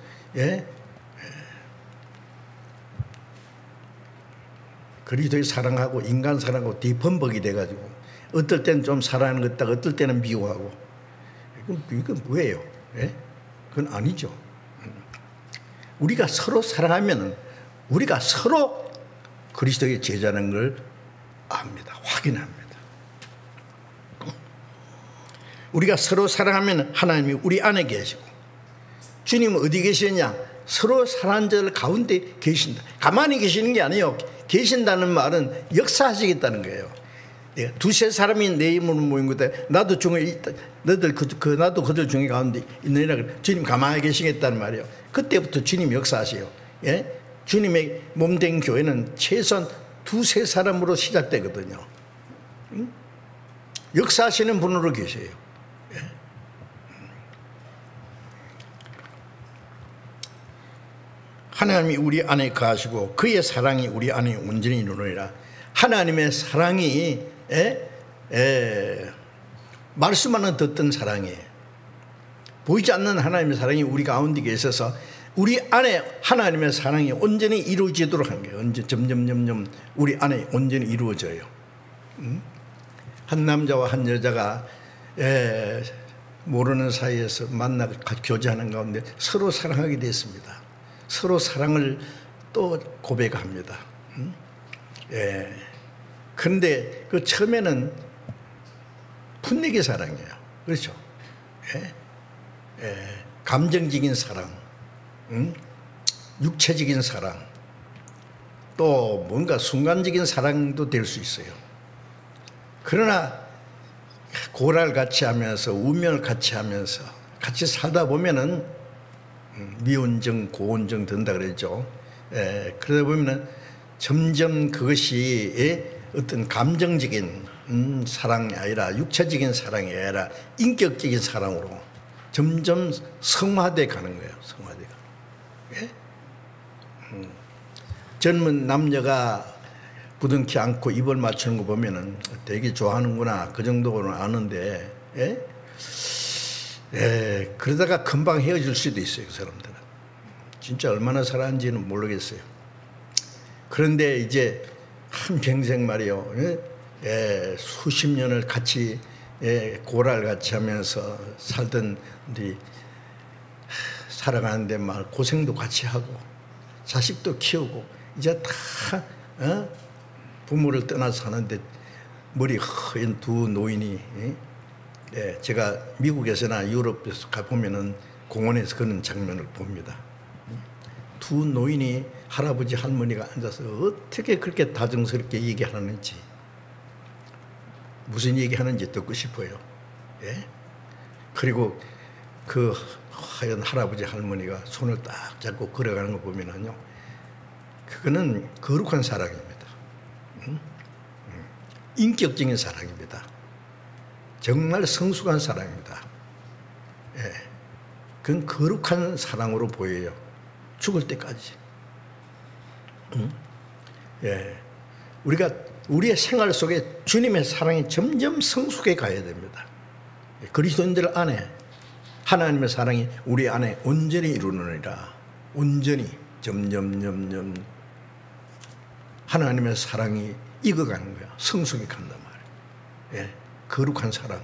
그리스도의 사랑하고 인간 사랑하고 뒤범벅이 돼가지고 어떨 때는 좀 사랑하는 것 같다가 어떨 때는 미워하고 이건 뭐예요? 그건 아니죠. 우리가 서로 사랑하면 우리가 서로 그리스도의 제자라는 걸 압니다. 확인합니다. 우리가 서로 사랑하면 하나님이 우리 안에 계시고 주님은 어디 계시느냐? 서로 사랑하는 자들 가운데 계신다. 가만히 계시는 게 아니에요. 계신다는 말은 역사하시겠다는 거예요. 두세 사람이 내 이름으로 모인 것에 나도 중에 있다. 나도 그들 중에 가운데 있느니라. 주님 가만히 계시겠다는 말이에요. 그때부터 주님 역사하세요. 주님의 몸된 교회는 최소한 두세 사람으로 시작되거든요. 역사하시는 분으로 계세요. 하나님이 우리 안에 거하시고 그의 사랑이 우리 안에 온전히 이루느니라. 하나님의 사랑이 말씀만은 듣던 사랑이에요. 보이지 않는 하나님의 사랑이 우리 가운데 있어서 우리 안에 하나님의 사랑이 온전히 이루어지도록 한 거예요. 점점 우리 안에 온전히 이루어져요. 한 남자와 한 여자가 모르는 사이에서 만나 교제하는 가운데 서로 사랑하게 됐습니다. 서로 사랑을 또 고백합니다. 그런데 그 처음에는 분위기 사랑이에요. 그렇죠? 감정적인 사랑, 육체적인 사랑, 또 뭔가 순간적인 사랑도 될 수 있어요. 그러나 고랄 같이 하면서 운명을 같이 하면서 같이 살다 보면은 미온정 고온정 된다 그랬죠. 그러다 보면은 점점 그것이 어떤 감정적인 사랑이 아니라 육체적인 사랑이 아니라 인격적인 사랑으로 점점 성화돼 가는 거예요. 성화돼 가는. 젊은 남녀가 부둥키 안고 입을 맞추는 거 보면은 되게 좋아하는구나 그 정도는 아는데 그러다가 금방 헤어질 수도 있어요. 그 사람들은 진짜 얼마나 사랑하는지는 모르겠어요. 그런데 이제 한평생 말이요, 수십 년을 같이 고랄 같이 하면서 살던 우리 살아가는데 막 고생도 같이 하고 자식도 키우고 이제 다 부모를 떠나서 사는데 머리 허연 두 노인이 제가 미국에서나 유럽에서 가보면은 공원에서 그런 장면을 봅니다. 두 노인이 할아버지 할머니가 앉아서 어떻게 그렇게 다정스럽게 얘기하는지 무슨 얘기하는지 듣고 싶어요. 그리고 그 하얀 할아버지 할머니가 손을 딱 잡고 걸어가는 거 보면은요, 그거는 거룩한 사랑입니다. 인격적인 사랑입니다. 정말 성숙한 사랑입니다. 그건 거룩한 사랑으로 보여요. 죽을 때까지. 우리가 우리의 생활 속에 주님의 사랑이 점점 성숙해 가야 됩니다. 그리스도인들 안에 하나님의 사랑이 우리 안에 온전히 이루느니라. 온전히 점점 하나님의 사랑이 익어가는 거야. 성숙해 간단 말이에요. 거룩한 사랑.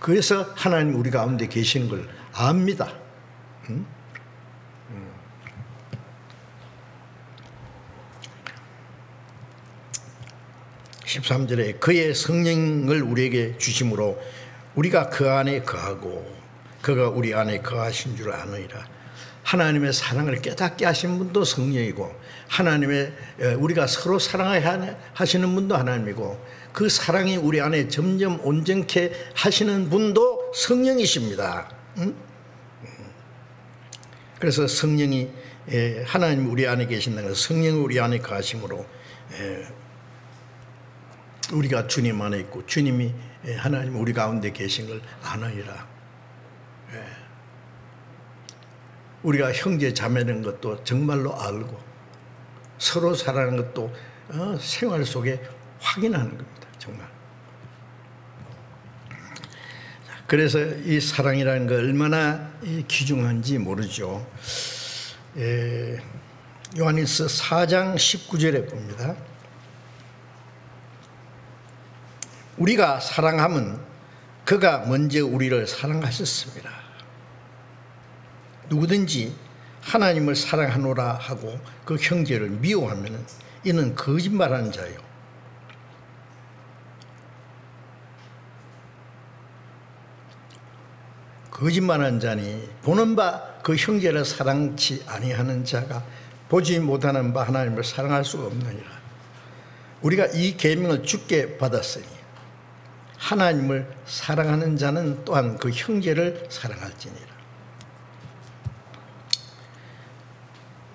그래서 하나님 우리 가운데 계시는 걸 압니다. 13절에 그의 성령을 우리에게 주심으로 우리가 그 안에 거하고 그가 우리 안에 거하신 줄 아느니라. 하나님의 사랑을 깨닫게 하신 분도 성령이고 하나님의 우리가 서로 사랑해야 하시는 분도 하나님이고 그 사랑이 우리 안에 점점 온전케 하시는 분도 성령이십니다. 그래서 성령이 하나님 우리 안에 계신다는 것은 성령이 우리 안에 거하심으로 우리가 주님 안에 있고 주님이 하나님 우리 가운데 계신 걸 아느니라. 우리가 형제 자매는 것도 정말로 알고 서로 사랑하는 것도 생활 속에 확인하는 겁니다. 정말. 그래서 이 사랑이라는 거 얼마나 귀중한지 모르죠. 요한일서 4장 19절에 봅니다. 우리가 사랑하면 그가 먼저 우리를 사랑하셨습니다. 누구든지 하나님을 사랑하노라 하고 그 형제를 미워하면 이는 거짓말하는 자요. 거짓말하는 자니 보는 바 그 형제를 사랑치 아니하는 자가 보지 못하는 바 하나님을 사랑할 수가 없느니라. 우리가 이 계명을 주께 받았으니 하나님을 사랑하는 자는 또한 그 형제를 사랑할지니라.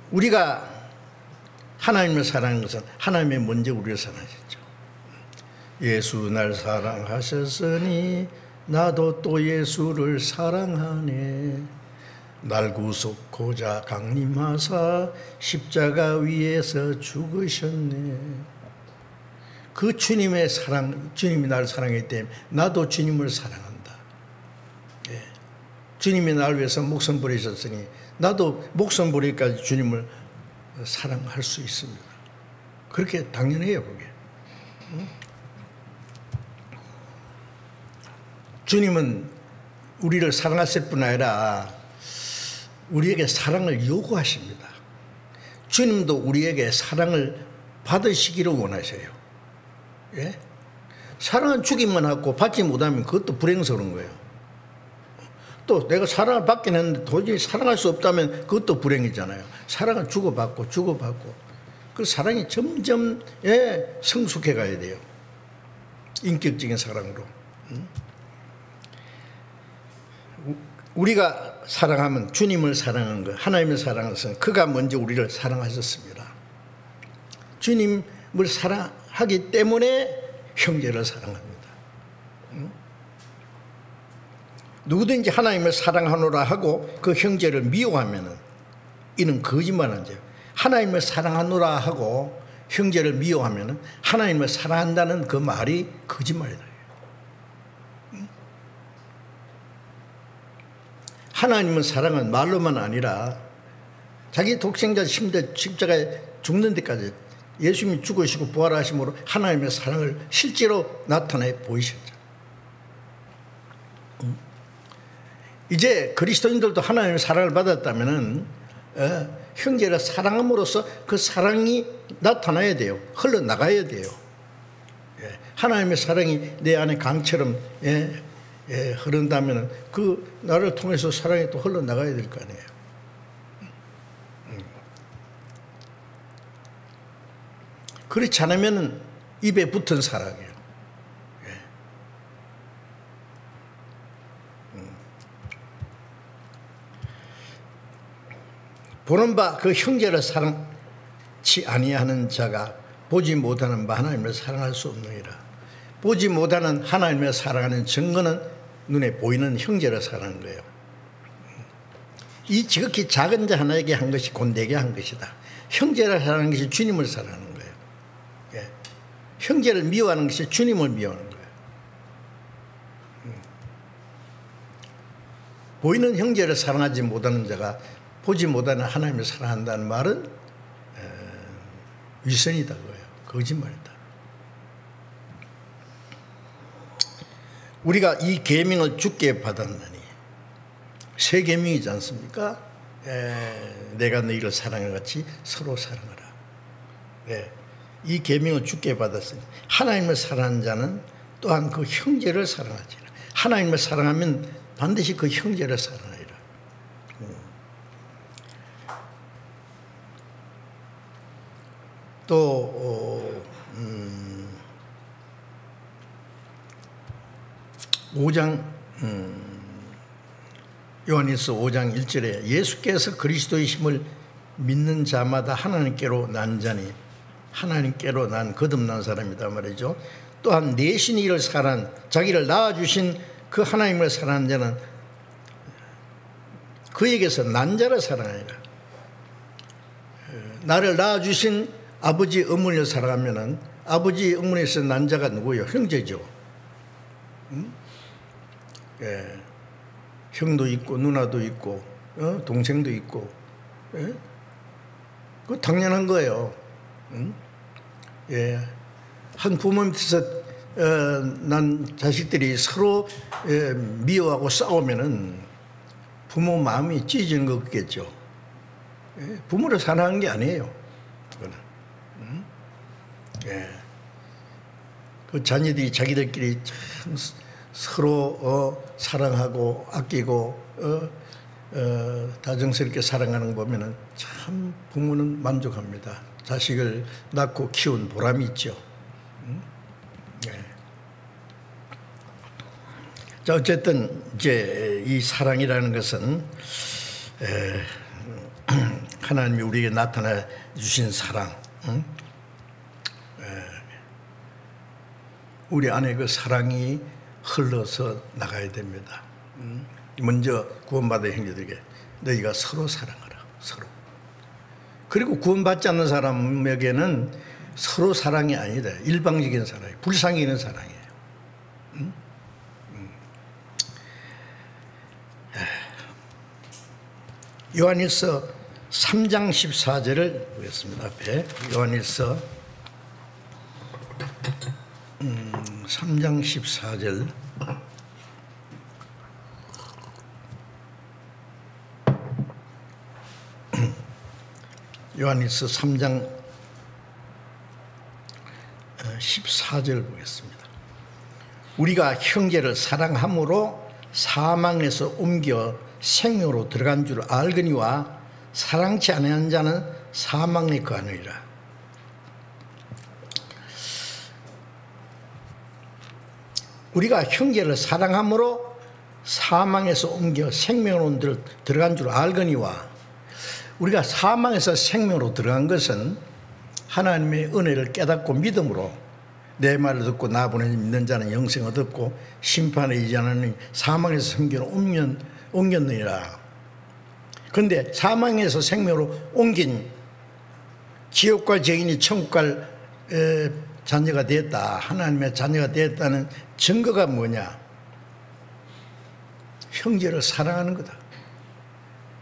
우리가 하나님을 사랑하는 것은 하나님이 먼저 우리를 사랑하셨죠. 예수 날 사랑하셨으니 나도 또 예수를 사랑하네. 날 구속고자 강림하사 십자가 위에서 죽으셨네. 그 주님의 사랑, 주님이 나를 사랑했기 때문에 나도 주님을 사랑한다. 예. 주님이 나를 위해서 목숨 버리셨으니 나도 목숨 버리기까지 주님을 사랑할 수 있습니다. 그렇게 당연해요, 그게. 주님은 우리를 사랑하실 뿐 아니라 우리에게 사랑을 요구하십니다. 주님도 우리에게 사랑을 받으시기를 원하셔요. 예? 사랑은 주기만 하고 받지 못하면 그것도 불행스러운 거예요. 또 내가 사랑을 받긴 했는데 도저히 사랑할 수 없다면 그것도 불행이잖아요. 사랑은 주고받고 주고받고 그 사랑이 점점 성숙해 가야 돼요. 인격적인 사랑으로. 우리가 사랑하면 주님을 사랑한 것, 하나님을 사랑한 것은 그가 먼저 우리를 사랑하셨습니다. 주님을 사랑하기 때문에 형제를 사랑합니다. 누구든지 하나님을 사랑하노라 하고 그 형제를 미워하면 이는 거짓말한 죄예요. 하나님을 사랑하노라 하고 형제를 미워하면 하나님을 사랑한다는 그 말이 거짓말이다. 하나님은 사랑은 말로만 아니라 자기 독생자 십자가에 죽는 데까지 예수님이 죽으시고 부활하심으로 하나님의 사랑을 실제로 나타내 보이셨죠. 이제 그리스도인들도 하나님의 사랑을 받았다면 형제를 사랑함으로써 그 사랑이 나타나야 돼요. 흘러나가야 돼요. 하나님의 사랑이 내 안에 강처럼 흐른다면 그 나를 통해서 사랑이 또 흘러나가야 될 거 아니에요. 그렇지 않으면 입에 붙은 사랑이에요. 보는 바 그 형제를 사랑치 아니하는 자가 보지 못하는 바 하나님을 사랑할 수 없느니라. 보지 못하는 하나님을 사랑하는 증거는 눈에 보이는 형제를 사랑하는 거예요. 이 지극히 작은 자 하나에게 한 것이 곧 내게 한 것이다. 형제를 사랑하는 것이 주님을 사랑하는 거예요. 예. 형제를 미워하는 것이 주님을 미워하는 거예요. 보이는 형제를 사랑하지 못하는 자가 보지 못하는 하나님을 사랑한다는 말은 위선이다 그거예요. 거짓말이다. 우리가 이 계명을 주께 받았느니 새 계명이지 않습니까? 내가 너희를 사랑한 같이 서로 사랑하라. 이 계명을 주께 받았으니 하나님을 사랑하는 자는 또한 그 형제를 사랑하지라. 하나님을 사랑하면 반드시 그 형제를 사랑하리라. 또 5장 요한일서 5장 1절에 예수께서 그리스도이심을 믿는 자마다 하나님께로 난 자니 하나님께로 난 거듭난 사람이다 말이죠. 또한 내신 이를 사랑한 자기를 낳아주신 그 하나님을 사랑하는 자는 그에게서 난 자를 사랑하니라. 나를 낳아주신 아버지 어머니를 사랑하면 아버지 어머니에서 난 자가 누구예요? 형제죠. 형도 있고 누나도 있고 동생도 있고 그거 당연한 거예요. 한 부모 밑에서 난 자식들이 서로 미워하고 싸우면은 부모 마음이 찢어지는 거겠죠. 부모를 사랑하는 게 아니에요. 그거는. 그 자녀들이 자기들끼리 참 서로 사랑하고 아끼고 다정스럽게 사랑하는 거 보면은 참 부모는 만족합니다. 자식을 낳고 키운 보람이 있죠. 자, 어쨌든 이제 이 사랑이라는 것은 하나님이 우리에게 나타나 주신 사랑, 우리 안에 그 사랑이 흘러서 나가야 됩니다. 먼저 구원받은 형제들에게 너희가 서로 사랑하라. 서로. 그리고 구원받지 않는 사람에게는 서로 사랑이 아니다. 일방적인 사랑이에요. 불쌍히 있는 사랑이에요. 요한일서 3장 14절을 보겠습니다. 앞에 요한일서 3장 14절. 요한일서 3장 14절 보겠습니다. 우리가 형제를 사랑함으로 사망에서 옮겨 생명으로 들어간 줄 알거니와 사랑치 아니하는 자는 사망에 거하느니라. 우리가 형제를 사랑함으로 사망에서 옮겨 생명으로 들어간 줄 알거니와, 우리가 사망에서 생명으로 들어간 것은 하나님의 은혜를 깨닫고 믿음으로 내 말을 듣고 나 보내신 믿는 자는 영생을 얻고 심판에 이르지 않으니 사망에서 생명으로 옮겼느니라. 그런데 사망에서 생명으로 옮긴 지옥과 죄인이 천국 갈 자녀가 되었다, 하나님의 자녀가 되었다는 증거가 뭐냐? 형제를 사랑하는 거다.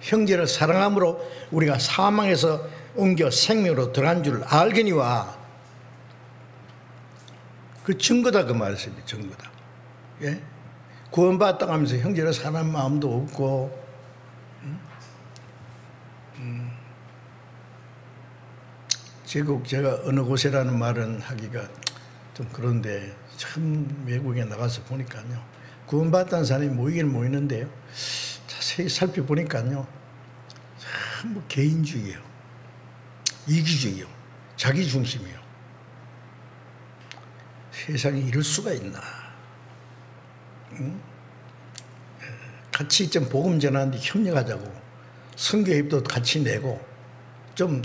형제를 사랑함으로 우리가 사망에서 옮겨 생명으로 들어간 줄 알거니와, 그 증거다, 그 말씀이 증거다. 예? 구원받았다고 하면서 형제를 사랑하는 마음도 없고, 제가 어느 곳이라는 말은 하기가 좀 그런데, 참 외국에 나가서 보니까요, 구원받았다는 사람이 모이긴 모이는데요, 자세히 살펴보니까요, 전부 개인주의예요, 이기주의요, 자기중심이요. 세상에 이럴 수가 있나? 응? 같이 좀 복음 전하는데 협력하자고, 선교입도 같이 내고, 좀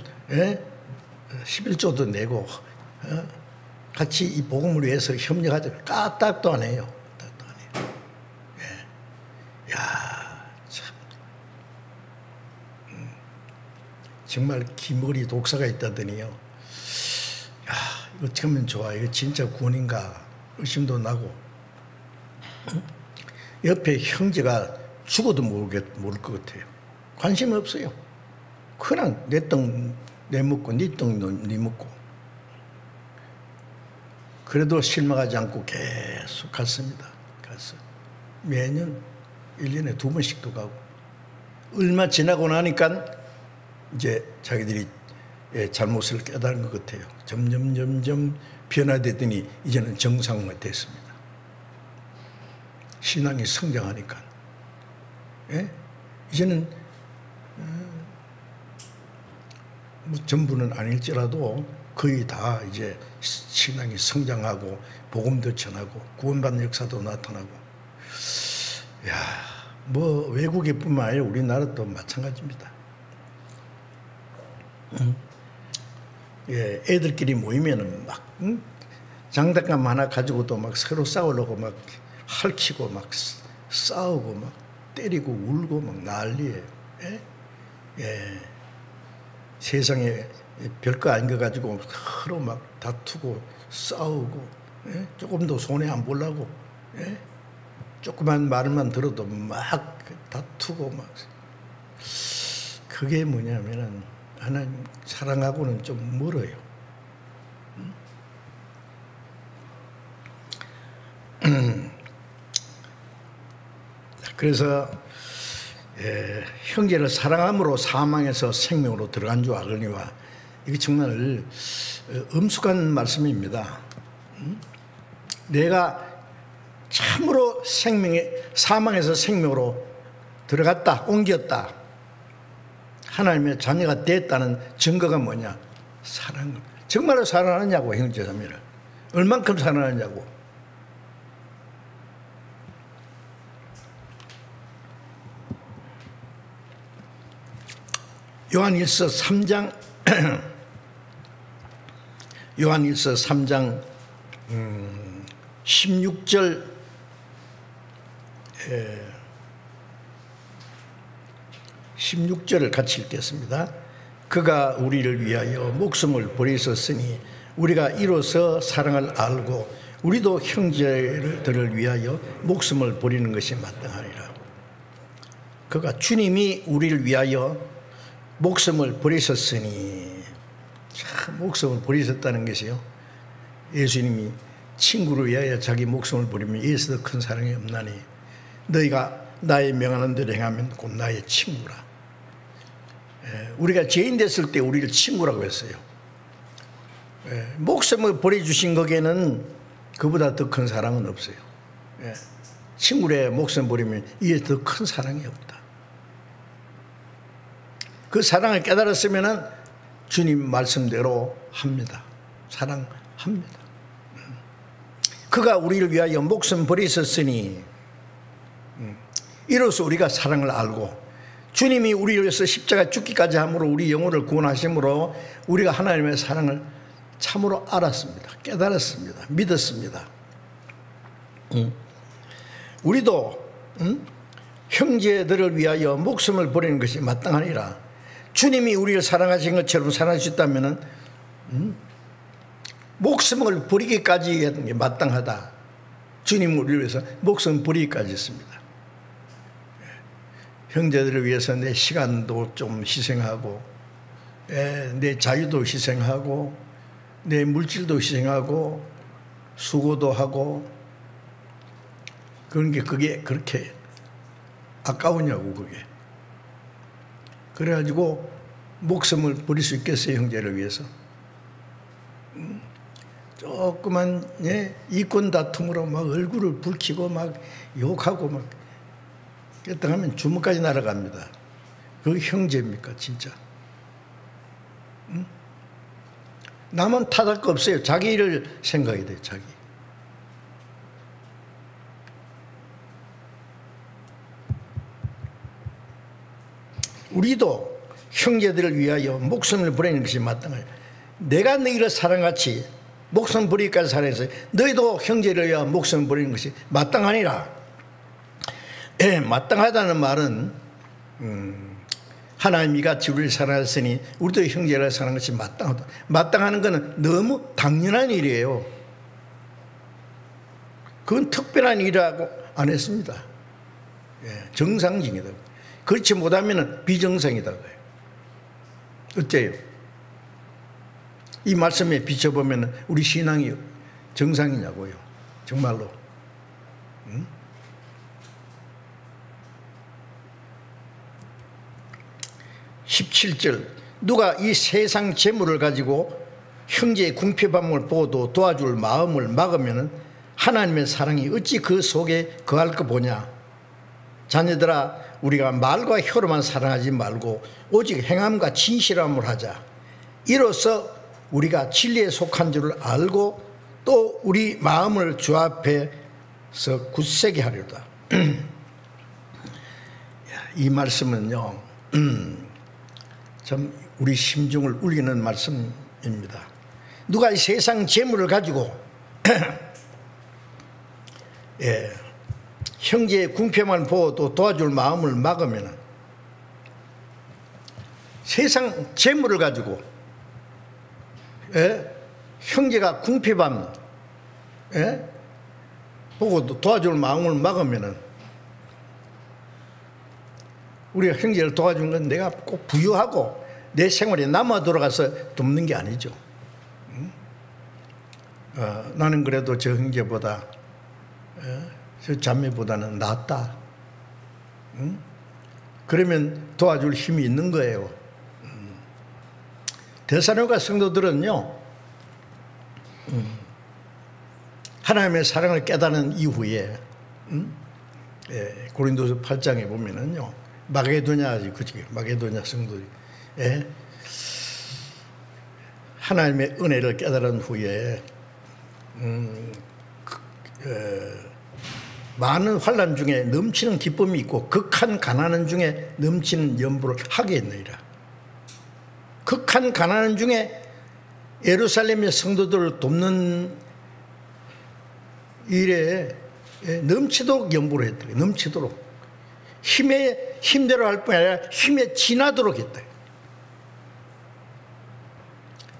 11조도 내고, 같이 이 복음을 위해서 협력하자고, 까딱도 안 해요. 까딱도 안 해요. 예. 야, 참. 정말 기머리 독사가 있다더니요. 야, 이거 어떻게 하면 좋아? 이거 진짜 구원인가? 의심도 나고. 옆에 형제가 죽어도 모를 것 같아요. 관심 없어요. 그냥 내 떡 내 먹고 네 떡 네 먹고. 그래도 실망하지 않고 계속 갔습니다. 가서 매년 1년에 2번씩도 가고. 얼마 지나고 나니까 이제 자기들이 잘못을 깨달은 것 같아요. 점점 변화되더니 이제는 정상화 됐습니다. 신앙이 성장하니까. 예? 이제는 뭐 전부는 아닐지라도 거의 다 이제 신앙이 성장하고 복음도 전하고 구원받는 역사도 나타나고. 야, 뭐 외국에뿐만 아니라 우리나라도 마찬가지입니다. 예, 애들끼리 모이면은 막 장난감 하나 가지고도 막 서로 싸우려고 막 핥히고 막 싸우고 막 때리고 울고 막 난리예요. 예? 예. 세상에 별거 아닌 거 가지고 서로 막 다투고 싸우고, 예? 조금 더 손해 안 보려고, 예? 조그만 말만 들어도 막 다투고 막. 그게 뭐냐면은 하나님 사랑하고는 좀 멀어요. 그래서 형제를 사랑함으로 사망에서 생명으로 들어간 줄 알거니와, 이게 정말 엄숙한 말씀입니다. 내가 참으로 사망에서 생명으로 들어갔다, 옮겼다, 하나님의 자녀가 됐다는 증거가 뭐냐? 사랑. 정말로 사랑하느냐고, 형제자매를. 얼만큼 사랑하느냐고. 요한일서 3장 16절 16절 16절을 같이 읽겠습니다. 그가 우리를 위하여 목숨을 버리셨으니 우리가 이로써 사랑을 알고 우리도 형제들을 위하여 목숨을 버리는 것이 마땅하니라. 그가 주님이 우리를 위하여 목숨을 버리셨으니, 참 목숨을 버리셨다는 것이요, 예수님이 친구를 위하여 자기 목숨을 버리면 이에서 더 큰 사랑이 없나니 너희가 나의 명하는 대로 행하면 곧 나의 친구라. 우리가 죄인 됐을 때 우리를 친구라고 했어요. 목숨을 버려주신 거기에는 그보다 더 큰 사랑은 없어요. 친구의 목숨 버리면 이에 더 큰 사랑이 없다. 그 사랑을 깨달았으면 주님 말씀대로 합니다. 사랑합니다. 그가 우리를 위하여 목숨 버리셨으니 이로써 우리가 사랑을 알고, 주님이 우리를 위해서 십자가 죽기까지 함으로 우리 영혼을 구원하심으로 우리가 하나님의 사랑을 참으로 알았습니다. 깨달았습니다. 믿었습니다. 우리도 형제들을 위하여 목숨을 버리는 것이 마땅하니라. 주님이 우리를 사랑하신 것처럼 사랑할 수 있다면 목숨을 버리기까지 하는 게 마땅하다. 주님 우리를 위해서 목숨 버리기까지 했습니다. 형제들을 위해서 내 시간도 좀 희생하고, 내 자유도 희생하고, 내 물질도 희생하고, 수고도 하고, 그런 게 그게 그렇게 아까우냐고, 그게. 그래가지고 목숨을 버릴 수 있겠어요, 형제를 위해서? 조그만 이권 다툼으로 막 얼굴을 붉히고 막 욕하고 막 깨떡하면 주먹까지 날아갑니다. 그게 형제입니까, 진짜? 남은 탓할 거 없어요. 자기 일을 생각해야 돼요, 자기. 우리도 형제들을 위하여 목숨을 버리는 것이 마땅해요. 내가 너희를 사랑같이 목숨 버리기까지 사랑해서 너희도 형제를 위하여 목숨 버리는 것이 마땅하니라. 마땅하다는 말은 하나님이 같이 우리를 사랑하셨으니 우리도 형제를 사랑하는 것이 마땅하다. 마땅하는 것은 너무 당연한 일이에요. 그건 특별한 일이라고 안 했습니다. 정상적이다. 그렇지 못하면 비정상이다. 어째요? 이 말씀에 비춰보면 우리 신앙이 정상이냐고요. 정말로. 17절, 누가 이 세상 재물을 가지고 형제의 궁핍함을 보고도 도와줄 마음을 막으면 하나님의 사랑이 어찌 그 속에 거할 거 보냐. 자녀들아, 우리가 말과 혀로만 사랑하지 말고 오직 행함과 진실함을 하자. 이로써 우리가 진리에 속한 줄을 알고 또 우리 마음을 주 앞에서 굳세게 하려다. 이 말씀은요, 참 우리 심중을 울리는 말씀입니다. 누가 이 세상 재물을 가지고 형제의 궁핍만 보고 또 도와줄 마음을 막으면, 세상 재물을 가지고 형제가 궁핍함 보고 도와줄 마음을 막으면, 우리가 형제를 도와준 건 내가 꼭 부유하고 내 생활에 남아 돌아가서 돕는 게 아니죠. 나는 그래도 저 형제보다 저 자매보다는 낫다. 그러면 도와줄 힘이 있는 거예요. 데살로니가 성도들은요, 하나님의 사랑을 깨닫는 이후에 고린도서 8장에 보면은요, 마게도냐 성도들이 하나님의 은혜를 깨달은 후에 많은 환난 중에 넘치는 기쁨이 있고 극한 가난한 중에 넘치는 연보를 하게 했느니라. 극한 가난한 중에 예루살렘의 성도들을 돕는 일에 넘치도록 연보를 했더래요. 넘치도록 힘에 힘대로 할 뿐 아니라 힘에 지나도록 했다.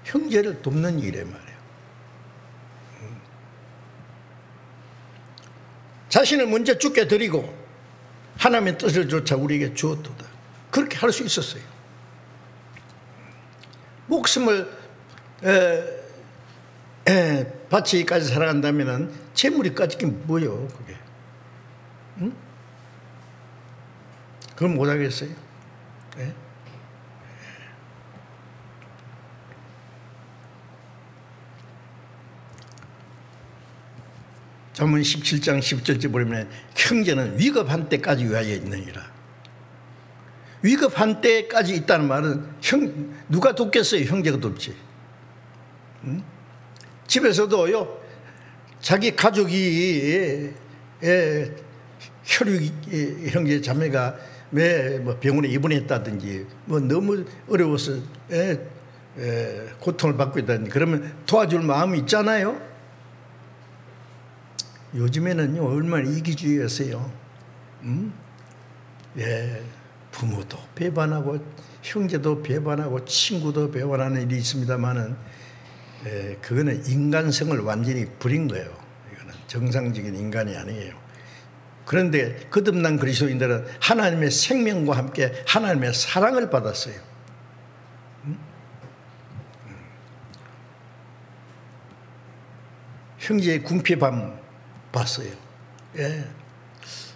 형제를 돕는 일에 말이에요. 자신을 먼저 죽게 드리고 하나님의 뜻을 조차 우리에게 주었도다. 그렇게 할 수 있었어요. 목숨을 바치기까지 살아간다면 재물이 까짓긴 뭐예요 그게? 응? 그걸 못하겠어요? 네? 잠언 17장 10절째 보면 형제는 위급한 때까지 위하여 있느니라. 위급한 때까지 있다는 말은 누가 돕겠어요? 형제가 돕지. 응? 집에서도요, 자기 가족이 혈육 형제 자매가 왜 뭐 병원에 입원했다든지 뭐 너무 어려워서 고통을 받고 있다든지 그러면 도와줄 마음이 있잖아요. 요즘에는요 얼마나 이기주의였어요. 부모도 배반하고 형제도 배반하고 친구도 배반하는 일이 있습니다만은 그거는 인간성을 완전히 버린 거예요. 이거는 정상적인 인간이 아니에요. 그런데 거듭난 그리스도인들은 하나님의 생명과 함께 하나님의 사랑을 받았어요. 형제의 궁핍함 봤어요.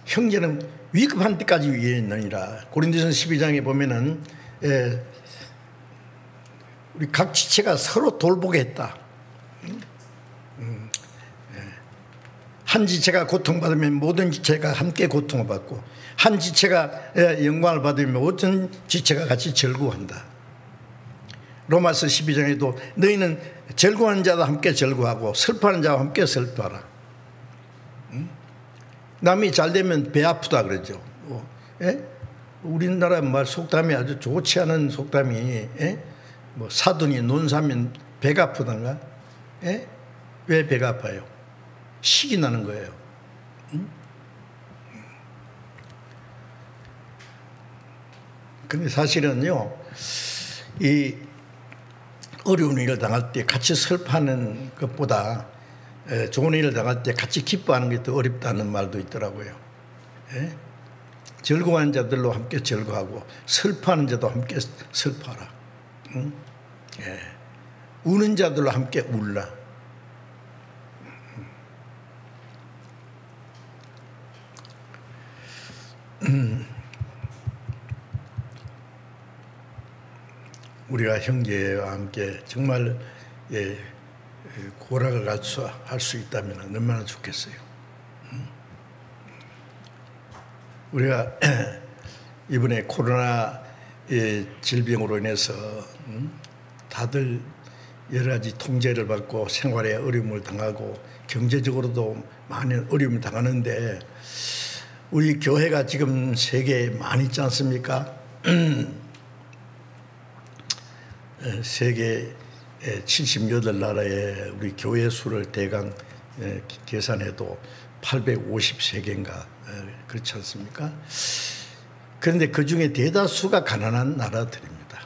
형제는 위급한 때까지 위에 있느니라. 고린도전서 12장에 보면은 우리 각 지체가 서로 돌보게 했다. 한 지체가 고통받으면 모든 지체가 함께 고통을 받고 한 지체가 영광을 받으면 모든 지체가 같이 절구한다. 로마서 12장에도 너희는 절구하는 자도 함께 절구하고 슬퍼하는 자와 함께 슬퍼하라. 남이 잘 되면 배 아프다 그러죠. 우리나라 말 속담이 아주 좋지 않은 속담이 뭐 사돈이 논 사면 배가 아프단가? 왜 배가 아파요? 식이 나는 거예요. 근데 사실은요, 이 어려운 일을 당할 때 같이 슬퍼하는 것보다 좋은 일을 당할 때 같이 기뻐하는 게 더 어렵다는 말도 있더라고요. 즐거워하는 자들로 함께 즐거워하고 슬퍼하는 자도 함께 슬퍼하라. 우는 자들로 함께 울라. 우리가 형제와 함께 정말 고락을 할 수 있다면 얼마나 좋겠어요. 우리가 이번에 코로나 질병으로 인해서 다들 여러 가지 통제를 받고 생활에 어려움을 당하고 경제적으로도 많은 어려움을 당하는데 우리 교회가 지금 세계에 많이 있지 않습니까? 세계 78나라에 우리 교회 수를 대강 계산해도 850세계인가 그렇지 않습니까? 그런데 그 중에 대다수가 가난한 나라들입니다.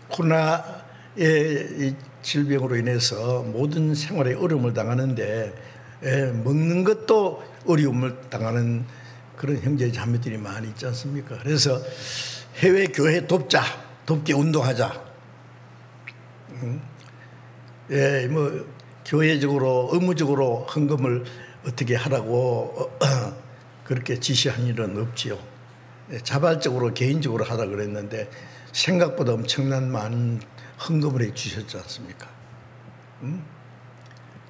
코로나의 질병으로 인해서 모든 생활에 어려움을 당하는데 먹는 것도 어려움을 당하는 그런 형제 자매들이 많이 있지 않습니까? 그래서 해외 교회 돕게 운동하자. 뭐 교회적으로 의무적으로 헌금을 어떻게 하라고 그렇게 지시한 일은 없지요. 자발적으로 개인적으로 하라 그랬는데 생각보다 엄청난 많은 헌금을 해 주셨지 않습니까?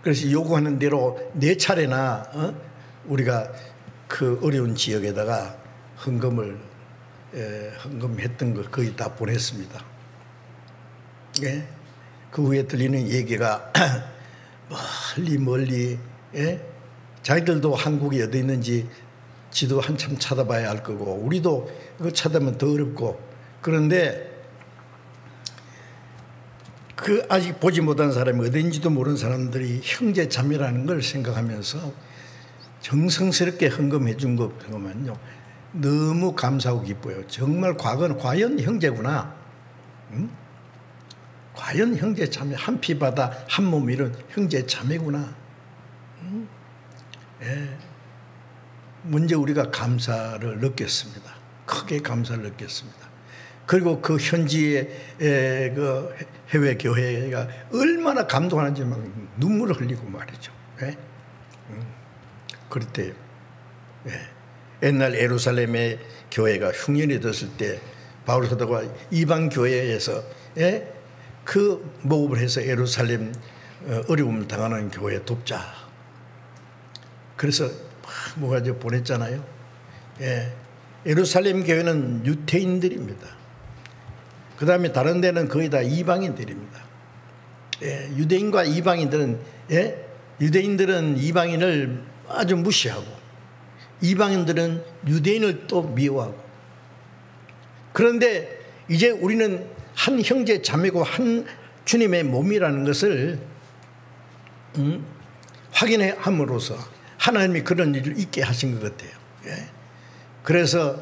그래서 요구하는 대로 4차례나 우리가 그 어려운 지역에다가 헌금했던 걸 거의 다 보냈습니다. 그 후에 들리는 얘기가 멀리 자기들도 한국이 어디 있는지 지도 한참 찾아봐야 할 거고 우리도 그거 찾으면 더 어렵고 그런데 그 아직 보지 못한 사람이 어딘지도 모르는 사람들이 형제 자매라는 걸 생각하면서 정성스럽게 헌금해 준 거 보면요, 너무 감사하고 기뻐요. 정말 과연 형제구나. 응? 과연 형제 자매, 한 피 바다 한 몸 이룬 형제 자매구나. 응? 예. 먼저 우리가 감사를 느꼈습니다. 크게 감사를 느꼈습니다. 그리고 그 현지의 그 해외 교회가 얼마나 감동하는지 막 눈물을 흘리고 말이죠. 예? 그럴 때 옛날 예루살렘의 교회가 흉년이 됐을 때 바울 사도가 이방 교회에서 그 모금을 해서 예루살렘 어려움을 당하는 교회 돕자. 그래서 뭐가지 보냈잖아요. 예루살렘 교회는 유태인들입니다. 그 다음에 다른 데는 거의 다 이방인들입니다. 유대인과 이방인들은 유대인들은 이방인을 아주 무시하고 이방인들은 유대인을 또 미워하고, 그런데 이제 우리는 한 형제 자매고 한 주님의 몸이라는 것을 확인함으로써 하나님이 그런 일을 있게 하신 것 같아요. 그래서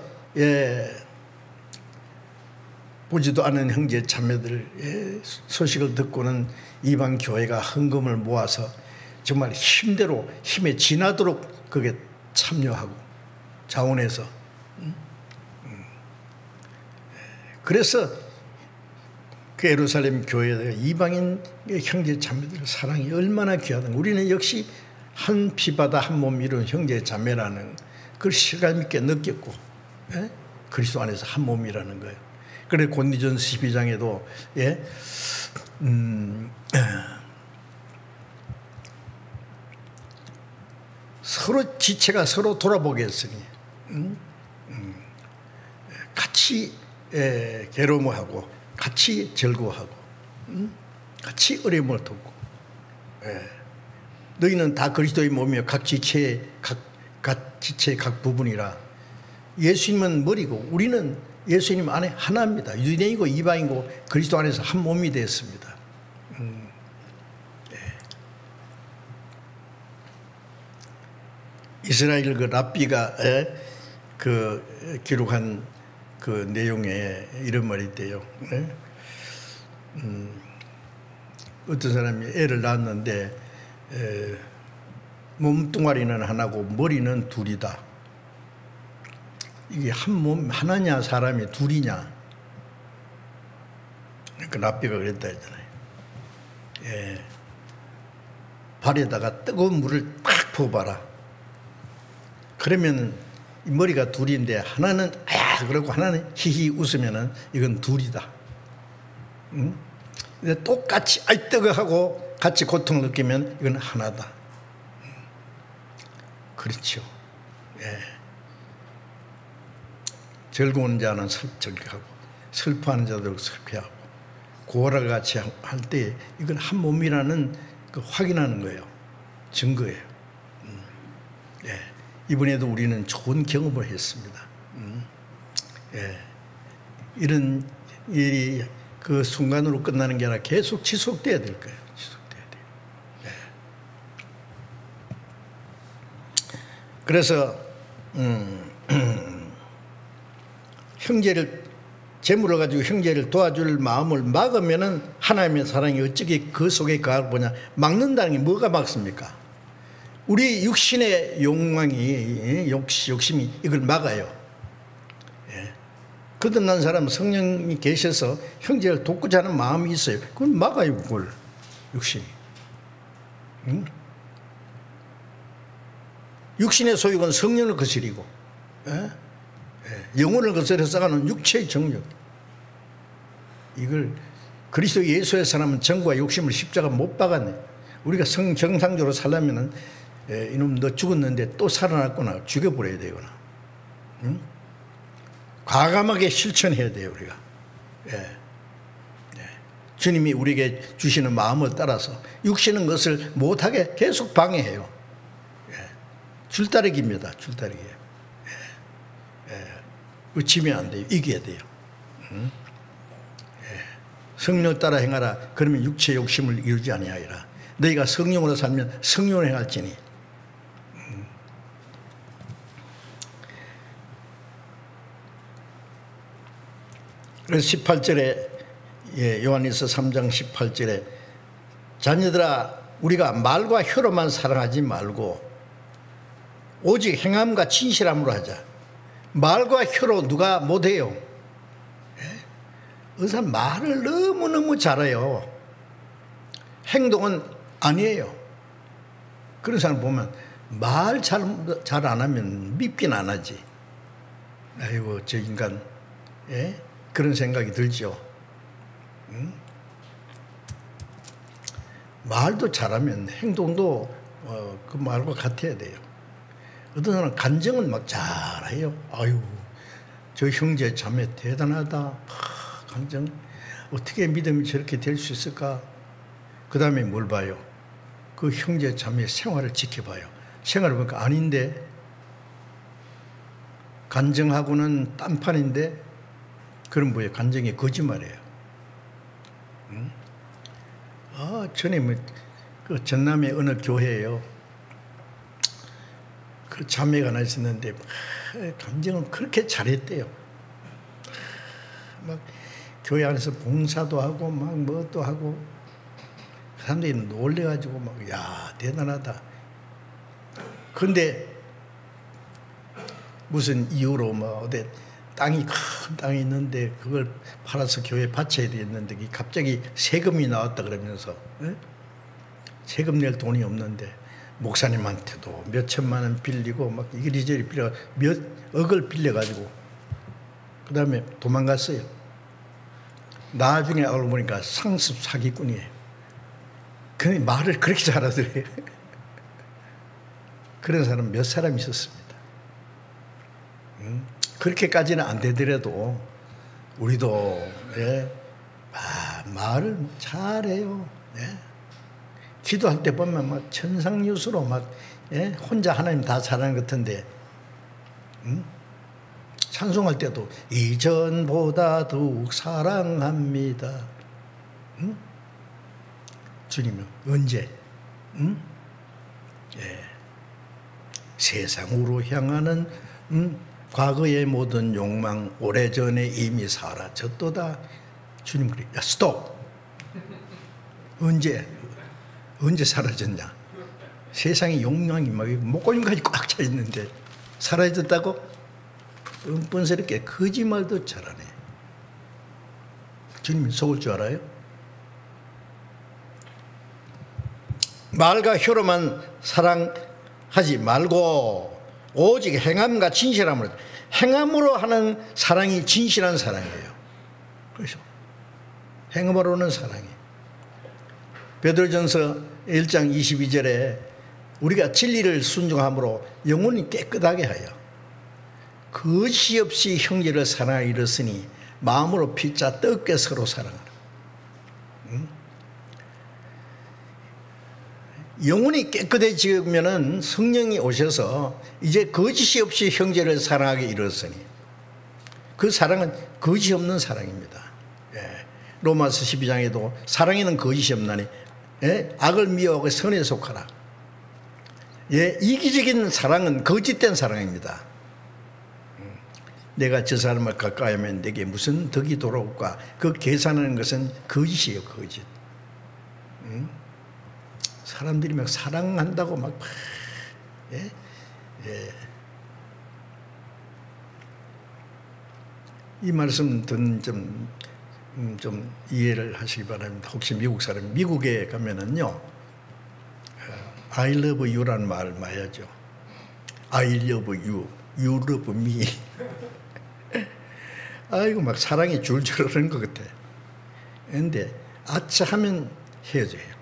보지도 않은 형제 자매들 소식을 듣고는 이방 교회가 헌금을 모아서 정말 힘대로 힘에 지나도록 그게 참여하고 자원해서 그래서 그 예루살렘 교회가 이방인 형제 자매들의 사랑이 얼마나 귀하든 우리는 역시 한 피바다 한 몸 이룬 형제 자매라는 그걸 실감 있게 느꼈고 그리스도 안에서 한 몸이라는 거예요. 그래 고린도전서 12장에도 서로 지체가 서로 돌아보게 했으니 같이 괴로움하고 같이 즐거워하고 같이 어려움을 돕고 너희는 다 그리스도의 몸이요 각 지체의 각 부분이라. 예수님은 머리고 우리는 예수님 안에 하나입니다. 유대인이고 이방이고 그리스도 안에서 한 몸이 되었습니다. 이스라엘 그 랍비가 그 기록한 그 내용에 이런 말이 있대요. 어떤 사람이 애를 낳았는데 몸뚱아리는 하나고 머리는 둘이다. 이게 한 몸 하나냐 사람이 둘이냐. 그 랍비가 그랬다 했잖아요. 발에다가 뜨거운 물을 탁 부어봐라. 그러면 이 머리가 둘인데 하나는 아야 그러고 하나는 히히 웃으면은 이건 둘이다. 응? 근데 똑같이 아이 뜨거하고 같이 고통을 느끼면 이건 하나다. 그렇죠. 즐거운 자는 즐거하고 슬퍼하는 자도 슬퍼하고 고아를 같이 할 때 이건 한 몸이라는 그 확인하는 거예요. 증거예요. 이번에도 우리는 좋은 경험을 했습니다. 이런 일이 그 순간으로 끝나는 게 아니라 계속 지속돼야 될 거예요. 지속돼야 돼요. 그래서 형제를 재물을 가지고 형제를 도와줄 마음을 막으면은 하나님의 사랑이 어떻게 그 속에 가보냐. 막는다는 게 뭐가 막습니까? 우리 육신의 욕망이 욕심이 이걸 막아요. 거듭난 사람은 성령이 계셔서 형제를 돕고자 하는 마음이 있어요. 그걸 막아요. 그걸 육신이. 육신의 소욕은 성령을 거스리고 영혼을 거스려 싸가는 육체의 정욕. 이걸 그리스도 예수의 사람은 정과 욕심을 십자가 못 박았네. 우리가 정상적으로 살려면은 이놈 너 죽었는데 또 살아났구나. 죽여버려야 되거나. 과감하게 실천해야 돼요. 우리가. 주님이 우리에게 주시는 마음을 따라서 육신은 것을 못하게 계속 방해해요. 줄다리기입니다. 줄다리기예요. 지면 안 돼요. 이겨야 돼요. 성령을 따라 행하라. 그러면 육체의 욕심을 이루지 아니하리라. 너희가 성령으로 살면 성령을 행할지니. 그래서 18절에 요한일서 3장 18절에 자녀들아 우리가 말과 혀로만 사랑하지 말고 오직 행함과 진실함으로 하자. 말과 혀로 누가 못해요? 의사 말을 너무너무 잘해요. 행동은 아니에요. 그런 사람 보면 말 잘 안 하면 밉긴 안 하지. 아이고 저 인간, 그런 생각이 들죠. 말도 잘하면 행동도 그 말과 같아야 돼요. 어떤 사람은 간증은 막 잘해요. 아유 저 형제 자매 대단하다. 간증 어떻게 믿음이 저렇게 될 수 있을까? 그 다음에 뭘 봐요? 그 형제 자매 생활을 지켜봐요. 생활을 보니까 아닌데, 간증하고는 딴판인데, 그럼 뭐예요? 간증이 거짓말이에요. 전에 그 전남의 어느 교회예요. 그 자매가 하나 있었는데 간증을 그렇게 잘했대요. 막 교회 안에서 봉사도 하고 막 뭐도 하고 사람들이 놀래가지고 막 야 대단하다. 그런데 무슨 이유로 뭐 어디 땅이 큰 땅이 있는데 그걸 팔아서 교회에 바쳐야 되겠는데 갑자기 세금이 나왔다 그러면서 세금 낼 돈이 없는데 목사님한테도 몇 천만 원 빌리고 막 이리저리 빌려 몇 억을 빌려가지고 그 다음에 도망갔어요. 나중에 알고 보니까 상습 사기꾼이에요. 근데 말을 그렇게 잘하더래요. 그런 사람 몇 사람 있었습니다. 그렇게까지는 안 되더라도 우리도 말을 잘해요. 기도할 때 보면 막 천상유수로 막 혼자 하나님 다 잘하는 것 같은데 찬송할 때도 이전보다 더욱 사랑합니다. 주님은 언제? 세상으로 향하는 과거의 모든 욕망 오래전에 이미 사라졌도다. 주님 그래. 야 스톱. 언제 사라졌냐? 세상의 욕망이 막 목걸이까지 꽉 차 있는데 사라졌다고? 뻔뻔스럽게 거짓말도 잘하네. 주님이 속을 줄 알아요? 말과 혀로만 사랑하지 말고 오직 행함과 진실함으로, 행함으로 하는 사랑이 진실한 사랑이에요. 그렇죠? 행함으로는 사랑이에요. 베드로전서 1장 22절에 우리가 진리를 순종함으로 영혼이 깨끗하게 하여 거짓 없이 형제를 사랑하여 이르으니 마음으로 피차 뜨겁게 서로 사랑하라. 영혼이 깨끗해지면은 성령이 오셔서 이제 거짓이 없이 형제를 사랑하게 이르으니 그 사랑은 거짓 없는 사랑입니다. 로마서 12장에도 사랑에는 거짓이 없나니 악을 미워하고 선에 속하라. 이기적인 사랑은 거짓된 사랑입니다. 내가 저 사람을 가까이 하면 내게 무슨 덕이 돌아올까? 그 계산하는 것은 거짓이에요. 거짓. 사람들이 막 사랑한다고 막 이 말씀은 좀 이해를 하시기 바랍니다. 혹시 미국 사람, 미국에 가면은요, I love you라는 말 많이 하죠. I love you, you love me. 아이고, 막 사랑이 줄줄 흐르는 것 같아. 그런데 아차 하면 헤어져요.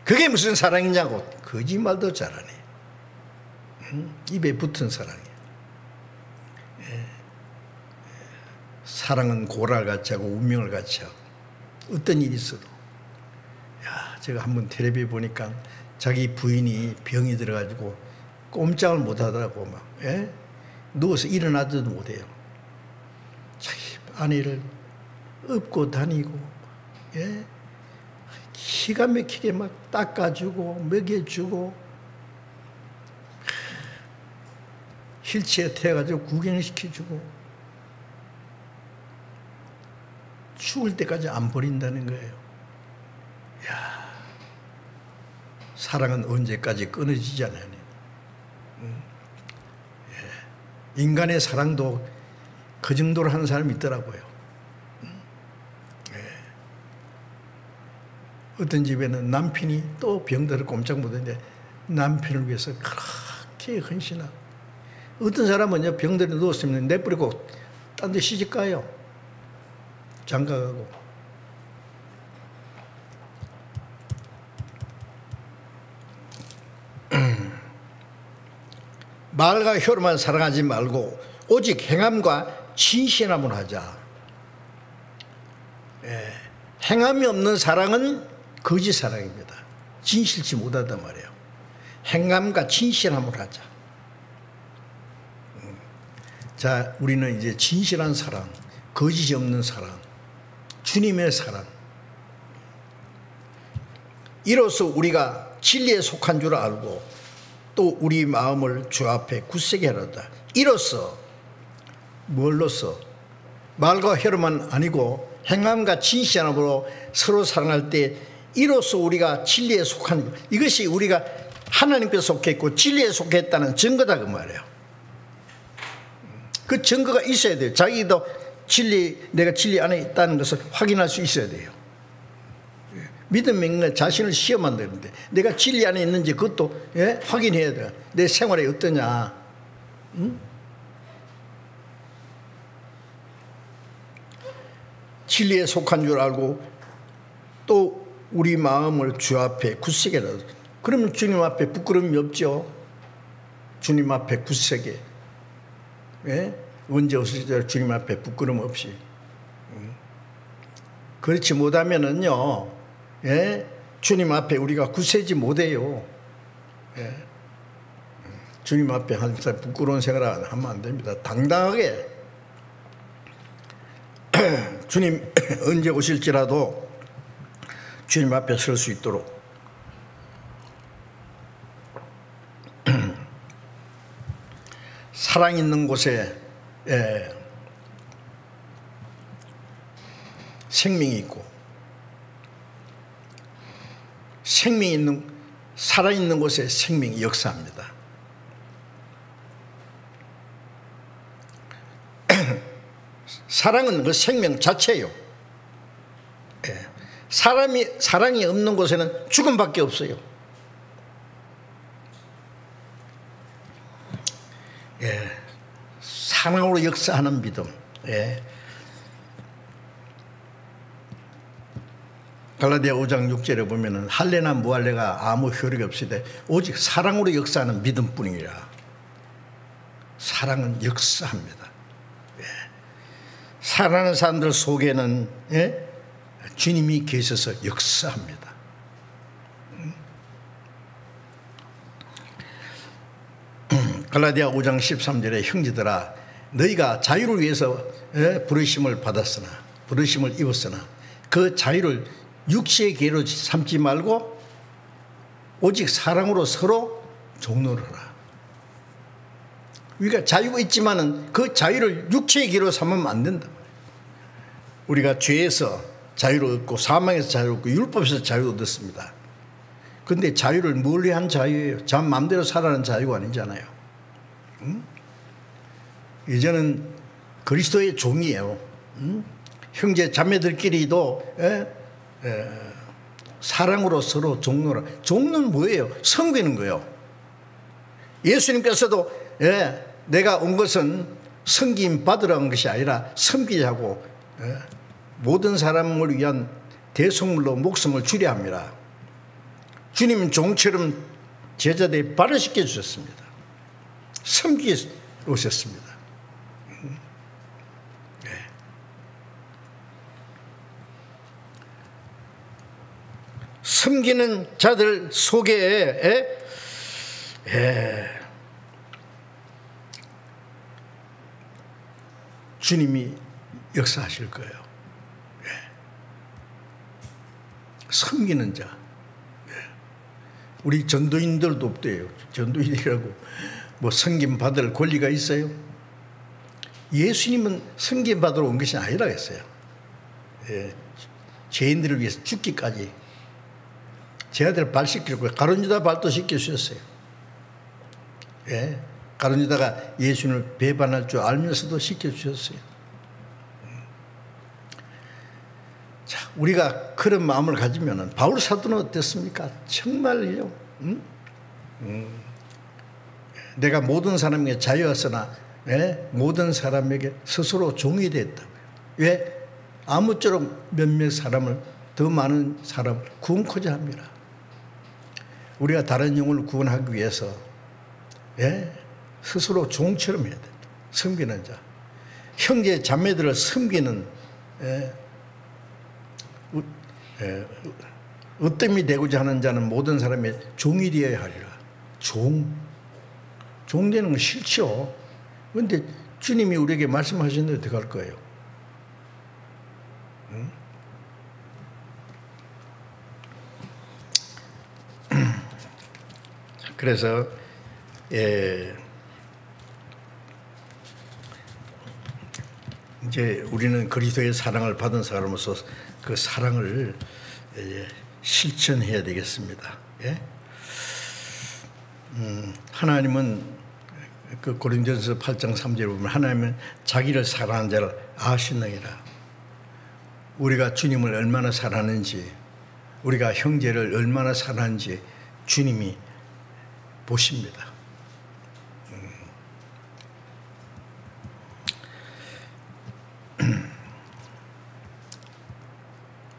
그게 무슨 사랑이냐고. 거짓말도 잘하네. 입에 붙은 사랑이에요. 사랑은 고랄같이 하고 운명을 같이 하고 어떤 일이 있어도. 제가 한번 텔레비에 보니까 자기 부인이 병이 들어가지고 꼼짝을 못 하더라고. 막 누워서 일어나지도 못해요. 자기 아내를 업고 다니고 기가 막히게 막 닦아주고 먹여주고 휠체어 태워가지고 구경시켜주고 죽을 때까지 안 버린다는 거예요. 야, 사랑은 언제까지 끊어지지 않아요. 인간의 사랑도 그 정도로 하는 사람이 있더라고요. 어떤 집에는 남편이 또 병들어 꼼짝 못했는데 남편을 위해서 그렇게 헌신하고, 어떤 사람은요 병들어 누웠으면 내버리고 딴 데 시집 가요. 장가가고. 말과 혀로만 사랑하지 말고 오직 행함과 진실함을 하자. 행함이 없는 사랑은 거짓 사랑입니다. 진실치 못하단 말이에요. 행함과 진실함을 하자. 자, 우리는 이제 진실한 사랑, 거짓이 없는 사랑, 주님의 사랑, 이로써 우리가 진리에 속한 줄 알고 또 우리 마음을 주 앞에 굳세게 하려다. 이로써, 뭘로써? 말과 혀로만 아니고 행함과 진실함으로 서로 사랑할 때 이로써 우리가 진리에 속한, 이것이 우리가 하나님께 속했고 진리에 속했다는 증거다 그 말이에요. 그 증거가 있어야 돼요. 자기도 내가 진리 안에 있다는 것을 확인할 수 있어야 돼요. 믿음 있는 자신을 시험한다 그러는데 내가 진리 안에 있는지 그것도 확인해야 돼요. 내 생활이 어떠냐. 진리에 속한 줄 알고 또 우리 마음을 주 앞에 굳세게 하라. 그러면 주님 앞에 부끄러움이 없죠. 주님 앞에 굳세게. 언제 오실지 주님 앞에 부끄러움 없이. 그렇지 못하면은요, 주님 앞에 우리가 굳세지 못해요. 주님 앞에 항상 부끄러운 생활을 하면 안 됩니다. 당당하게 주님 언제 오실지라도 주님 앞에 설 수 있도록 사랑 있는 곳에 생명이 있고, 생명이 있는, 살아있는 곳에 생명이 역사합니다. 사랑은 그 생명 자체예요. 사랑이 없는 곳에는 죽음밖에 없어요. 사랑으로 역사하는 믿음. 갈라디아 5장 6절에 보면은 할례나 무할례가 아무 효력이 없으되 오직 사랑으로 역사하는 믿음뿐이라. 사랑은 역사합니다. 사랑하는 사람들 속에는 주님이 계셔서 역사합니다. 갈라디아 5장 13절에 형제들아 너희가 자유를 위해서 부르심을 받았으나, 부르심을 입었으나 그 자유를 육체의 계로 삼지 말고 오직 사랑으로 서로 종노하라. 우리가 자유가 있지만은 그 자유를 육체의 계로 삼으면 안 된다. 우리가 죄에서 자유를 얻고 사망에서 자유를 얻고 율법에서 자유를 얻었습니다. 그런데 자유를 뭘 위한 자유예요? 자 마음대로 살아가는 자유가 아니잖아요. 이제는 그리스도의 종이에요. 형제 자매들끼리도 사랑으로 서로 종노라. 종노는 뭐예요? 섬기는 거예요. 예수님께서도 내가 온 것은 섬김 받으라는 것이 아니라 섬기자고 모든 사람을 위한 대속물로 목숨을 주려 합니다. 주님은 종처럼 제자들이 발을 씻겨 주셨습니다. 섬기러 오셨습니다. 섬기는 자들 속에 주님이 역사하실 거예요. 섬기는 자. 우리 전도인들도 없대요. 전도인이라고 뭐 섬김 받을 권리가 있어요? 예수님은 섬김 받으러 온 것이 아니라 했어요. 죄인들을 위해서 죽기까지 제 아들 발 씻기고 가룟유다 발도 씻겨주셨어요. 예, 가룟유다가 예수님을 배반할 줄 알면서도 씻겨주셨어요. 자, 우리가 그런 마음을 가지면은 바울 사도는 어땠습니까? 정말요. 내가 모든 사람에게 자유하으나 모든 사람에게 스스로 종이 됐다고요. 왜? 아무쪼록 몇몇 사람을, 더 많은 사람을 구원코자 합니다. 우리가 다른 영혼을 구원하기 위해서 스스로 종처럼 해야 된다. 섬기는 자, 형제 자매들을 섬기는 으뜸이 되고자 하는 자는 모든 사람의 종이 되어야 하리라. 종 되는 건 싫죠. 그런데 주님이 우리에게 말씀하셨는데 어떻게 할 거예요? 응? 그래서 이제 우리는 그리스도의 사랑을 받은 사람으로서 그 사랑을 실천해야 되겠습니다. 예? 하나님은 그 고린도전서 8장 3절에 보면 하나님은 자기를 사랑하는 자를 아시느니라. 우리가 주님을 얼마나 사랑하는지, 우리가 형제를 얼마나 사랑하는지 주님이 보십니다.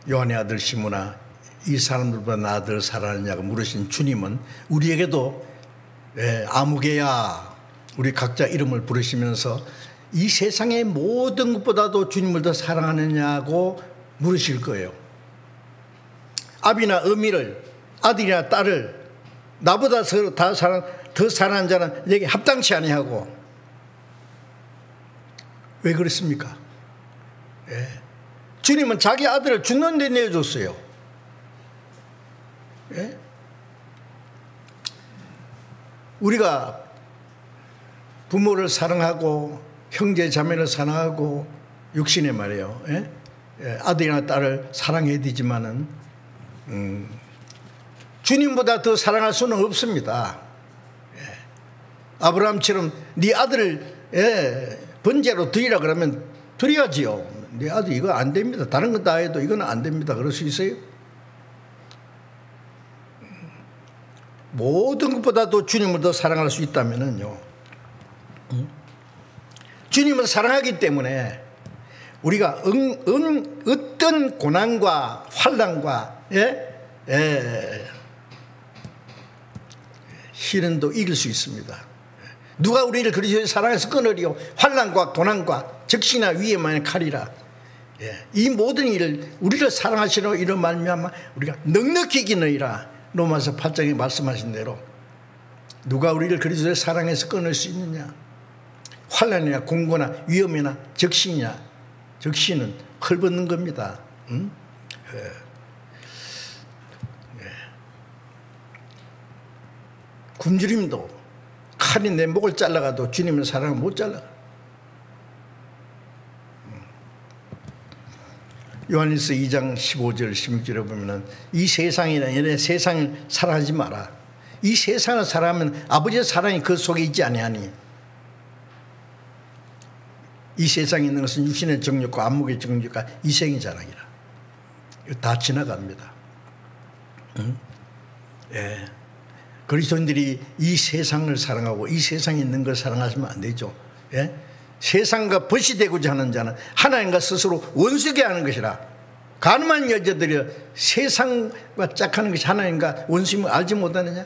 요한의 아들 시몬아, 이 사람들보다 나를 사랑하느냐고 물으신 주님은 우리에게도 아무개야, 우리 각자 이름을 부르시면서 이 세상의 모든 것보다도 주님을 더 사랑하느냐고 물으실 거예요. 아비나 어미를, 아들이나 딸을 나보다 더 사랑하는 자는 내게 합당치 아니하고. 왜 그렇습니까? 주님은 자기 아들을 죽는 데 내어줬어요. 우리가 부모를 사랑하고 형제 자매를 사랑하고 육신에 말이에요. 아들이나 딸을 사랑해야 되지만은 주님보다 더 사랑할 수는 없습니다. 아브라함처럼 네 아들을 번제로 드리라 그러면 드려야지요. 네 아들 이거 안 됩니다. 다른 거 다 해도 이거는 안 됩니다. 그럴 수 있어요? 모든 것보다도 주님을 더 사랑할 수 있다면은요, 주님을 사랑하기 때문에 우리가 어떤 고난과 환난과 시련도 이길 수 있습니다. 누가 우리를 그리스도의 사랑에서 끊으리요? 환난과 고난과 적시나 위에만의 칼이라. 이 모든 일을 우리를 사랑하시는 이로 말미암아 우리가 넉넉히 이기느니라. 로마서 8장에 말씀하신 대로 누가 우리를 그리스도의 사랑에서 끊을 수 있느냐? 환난이나 공고나 위험이나 적시냐? 적시는 헐벗는 겁니다. 응? 굶주림도 칼이 내 목을 잘라가도 주님의 사랑을 못 잘라. 요한일서 2장 15절 16절에 보면은 이 세상이나 얘네 세상을 사랑하지 마라. 이 세상을 사랑하면 아버지의 사랑이 그 속에 있지 아니하니. 이 세상에 있는 것은 육신의 정욕과 안목의 정욕과 이생의 자랑이라. 이거 다 지나갑니다. 응? 그리스도인들이 이 세상을 사랑하고 이 세상에 있는 걸 사랑하시면 안 되죠. 세상과 벗이 되고자 하는 자는 하나님과 스스로 원수게 하는 것이라. 가늠한 여자들이 세상과 짝하는 것이 하나님과 원수임을 알지 못하느냐?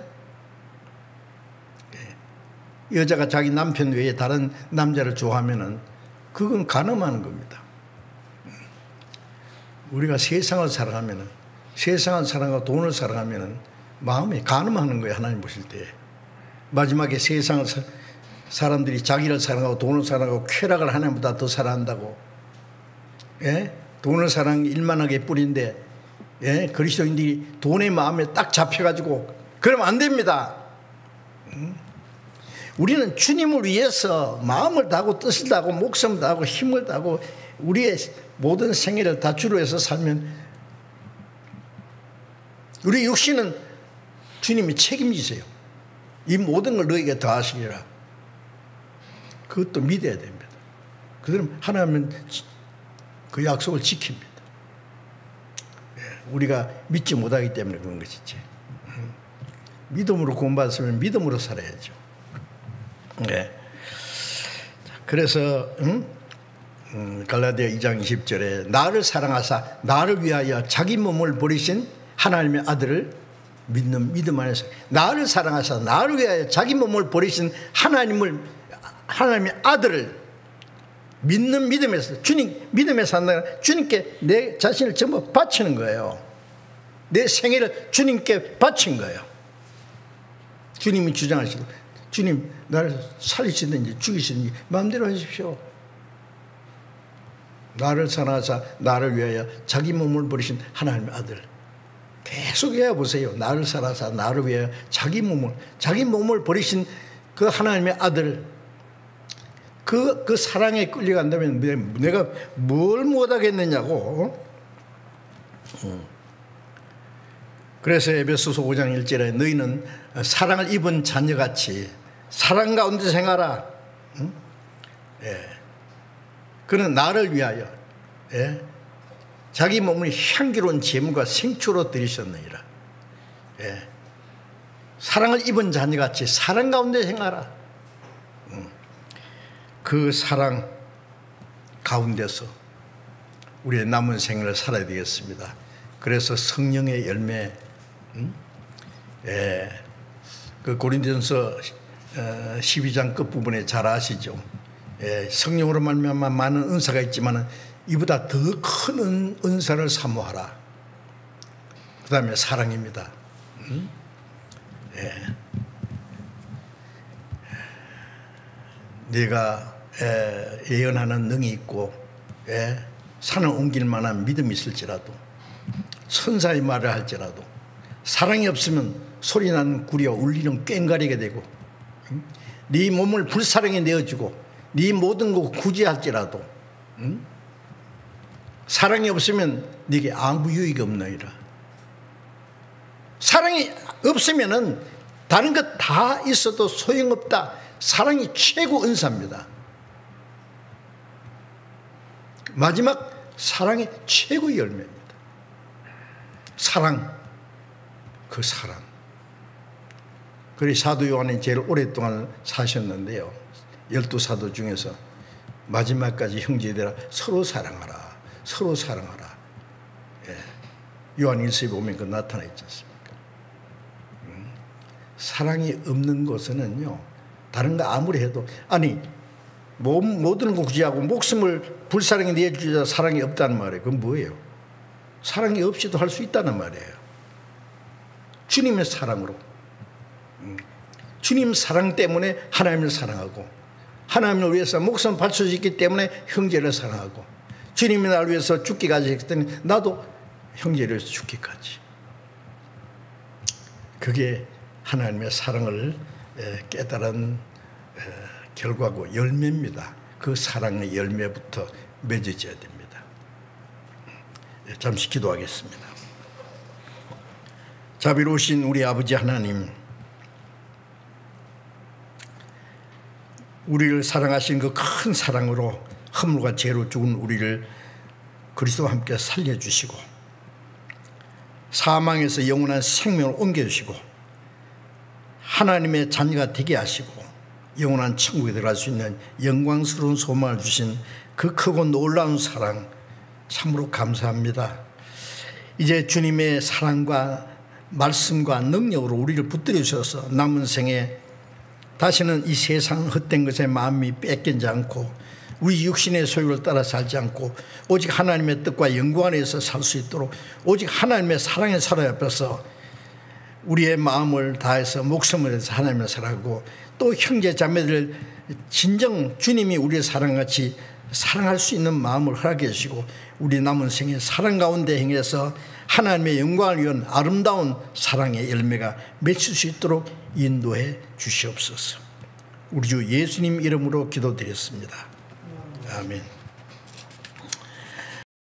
여자가 자기 남편 외에 다른 남자를 좋아하면은 그건 가늠하는 겁니다. 우리가 세상을 사랑하면은, 세상을 사랑하고 돈을 사랑하면은 마음이 가늠하는 거예요. 하나님 보실 때. 마지막에 세상을 사람들이 자기를 사랑하고 돈을 사랑하고 쾌락을 하나님보다 더 사랑한다고. 돈을 사랑하는 게 일만하게 뿌린데 그리스도인들이 돈의 마음에 딱 잡혀가지고 그러면 안 됩니다. 우리는 주님을 위해서 마음을 다하고 뜻을 다하고 목숨을 다하고 힘을 다하고 우리의 모든 생애를 다 주로 해서 살면 우리 육신은 주님이 책임지세요. 이 모든 걸 너에게 더하시리라. 그것도 믿어야 됩니다. 그들은 하나님은 그 약속을 지킵니다. 우리가 믿지 못하기 때문에 그런 것이지. 믿음으로 구원받았으면 믿음으로 살아야죠. 네. 그래서 갈라디아 2장 20절에 나를 사랑하사 나를 위하여 자기 몸을 버리신 하나님의 아들을 믿는 믿음 안에서, 나를 사랑하사 나를 위하여 자기 몸을 버리신 하나님의 아들을 믿는 믿음에서, 주님 믿음에 산다. 주님께 내 자신을 전부 바치는 거예요. 내 생애를 주님께 바친 거예요. 주님이 주장하시고, 주님 나를 살리시든지 죽이시든지 마음대로 하십시오. 나를 사랑하사 나를 위하여 자기 몸을 버리신 하나님의 아들. 계속 해보세요. 나를 사랑하사 나를 위하여 자기 몸을 버리신 그 하나님의 아들. 그 사랑에 끌려간다면 내가 뭘 못하겠느냐고. 그래서 에베소서 5장 1절에 너희는 사랑을 입은 자녀같이 사랑 가운데 생활하라. 예. 그는 나를 위하여 자기 몸을 향기로운 제물과 생초로 드리셨느니라. 예. 사랑을 입은 자녀같이 사랑 가운데 생활하라. 그 사랑 가운데서 우리의 남은 생을 살아야 되겠습니다. 그래서 성령의 열매, 그 고린도전서 12장 끝부분에 잘 아시죠. 성령으로 말미암아 많은 은사가 있지만 이보다 더 큰 은사를 사모하라. 그 다음에 사랑입니다. 네가 예언하는 능이 있고 산을 옮길 만한 믿음이 있을지라도, 천사의 말을 할지라도 사랑이 없으면 소리나는 구리와 울리는 꽹과리가 되고, 네 몸을 불사랑에 내어주고 네 모든 것 구제할지라도 사랑이 없으면 네게 아무 유익이 없느니라. 사랑이 없으면은 다른 것 다 있어도 소용없다. 사랑이 최고 은사입니다. 마지막 사랑의 최고의 열매입니다. 사랑, 그 사랑. 그리 사도 요한이 제일 오랫동안 사셨는데요, 12사도 중에서 마지막까지 형제들아 서로 사랑하라, 서로 사랑하라. 요한 1서에 보면 그 나타나 있지 않습니까? 사랑이 없는 것은요, 다른 거 아무리 해도, 아니 모든 거 구제하고 목숨을 불사랑에 내주자 사랑이 없다는 말이에요. 그건 뭐예요? 사랑이 없이도 할 수 있다는 말이에요. 주님의 사랑으로, 주님 사랑 때문에 하나님을 사랑하고, 하나님을 위해서 목숨 바쳐주기 때문에 형제를 사랑하고, 주님이 나를 위해서 죽기까지 했기 때문에 나도 형제를 위해서 죽기까지. 그게 하나님의 사랑을 깨달은 결과고 열매입니다. 그 사랑의 열매부터 맺어져야 됩니다. 잠시 기도하겠습니다. 자비로우신 우리 아버지 하나님, 우리를 사랑하신 그 큰 사랑으로 허물과 죄로 죽은 우리를 그리스도와 함께 살려주시고 사망에서 영원한 생명을 옮겨주시고 하나님의 자녀가 되게 하시고 영원한 천국에 들어갈 수 있는 영광스러운 소망을 주신 그 크고 놀라운 사랑 참으로 감사합니다. 이제 주님의 사랑과 말씀과 능력으로 우리를 붙들어 주셔서 남은 생에 다시는 이 세상 헛된 것에 마음이 뺏기지 않고 우리 육신의 소유를 따라 살지 않고 오직 하나님의 뜻과 영광 안에서 살 수 있도록 오직 하나님의 사랑의 사랑 앞에서 우리의 마음을 다해서 목숨을 다해서 하나님을 사랑하고 또 형제 자매들 진정 주님이 우리의 사랑같이 사랑할 수 있는 마음을 허락해 주시고 우리 남은 생에 사랑 가운데 행해서 하나님의 영광을 위한 아름다운 사랑의 열매가 맺힐 수 있도록 인도해 주시옵소서. 우리 주 예수님 이름으로 기도드렸습니다. 아멘.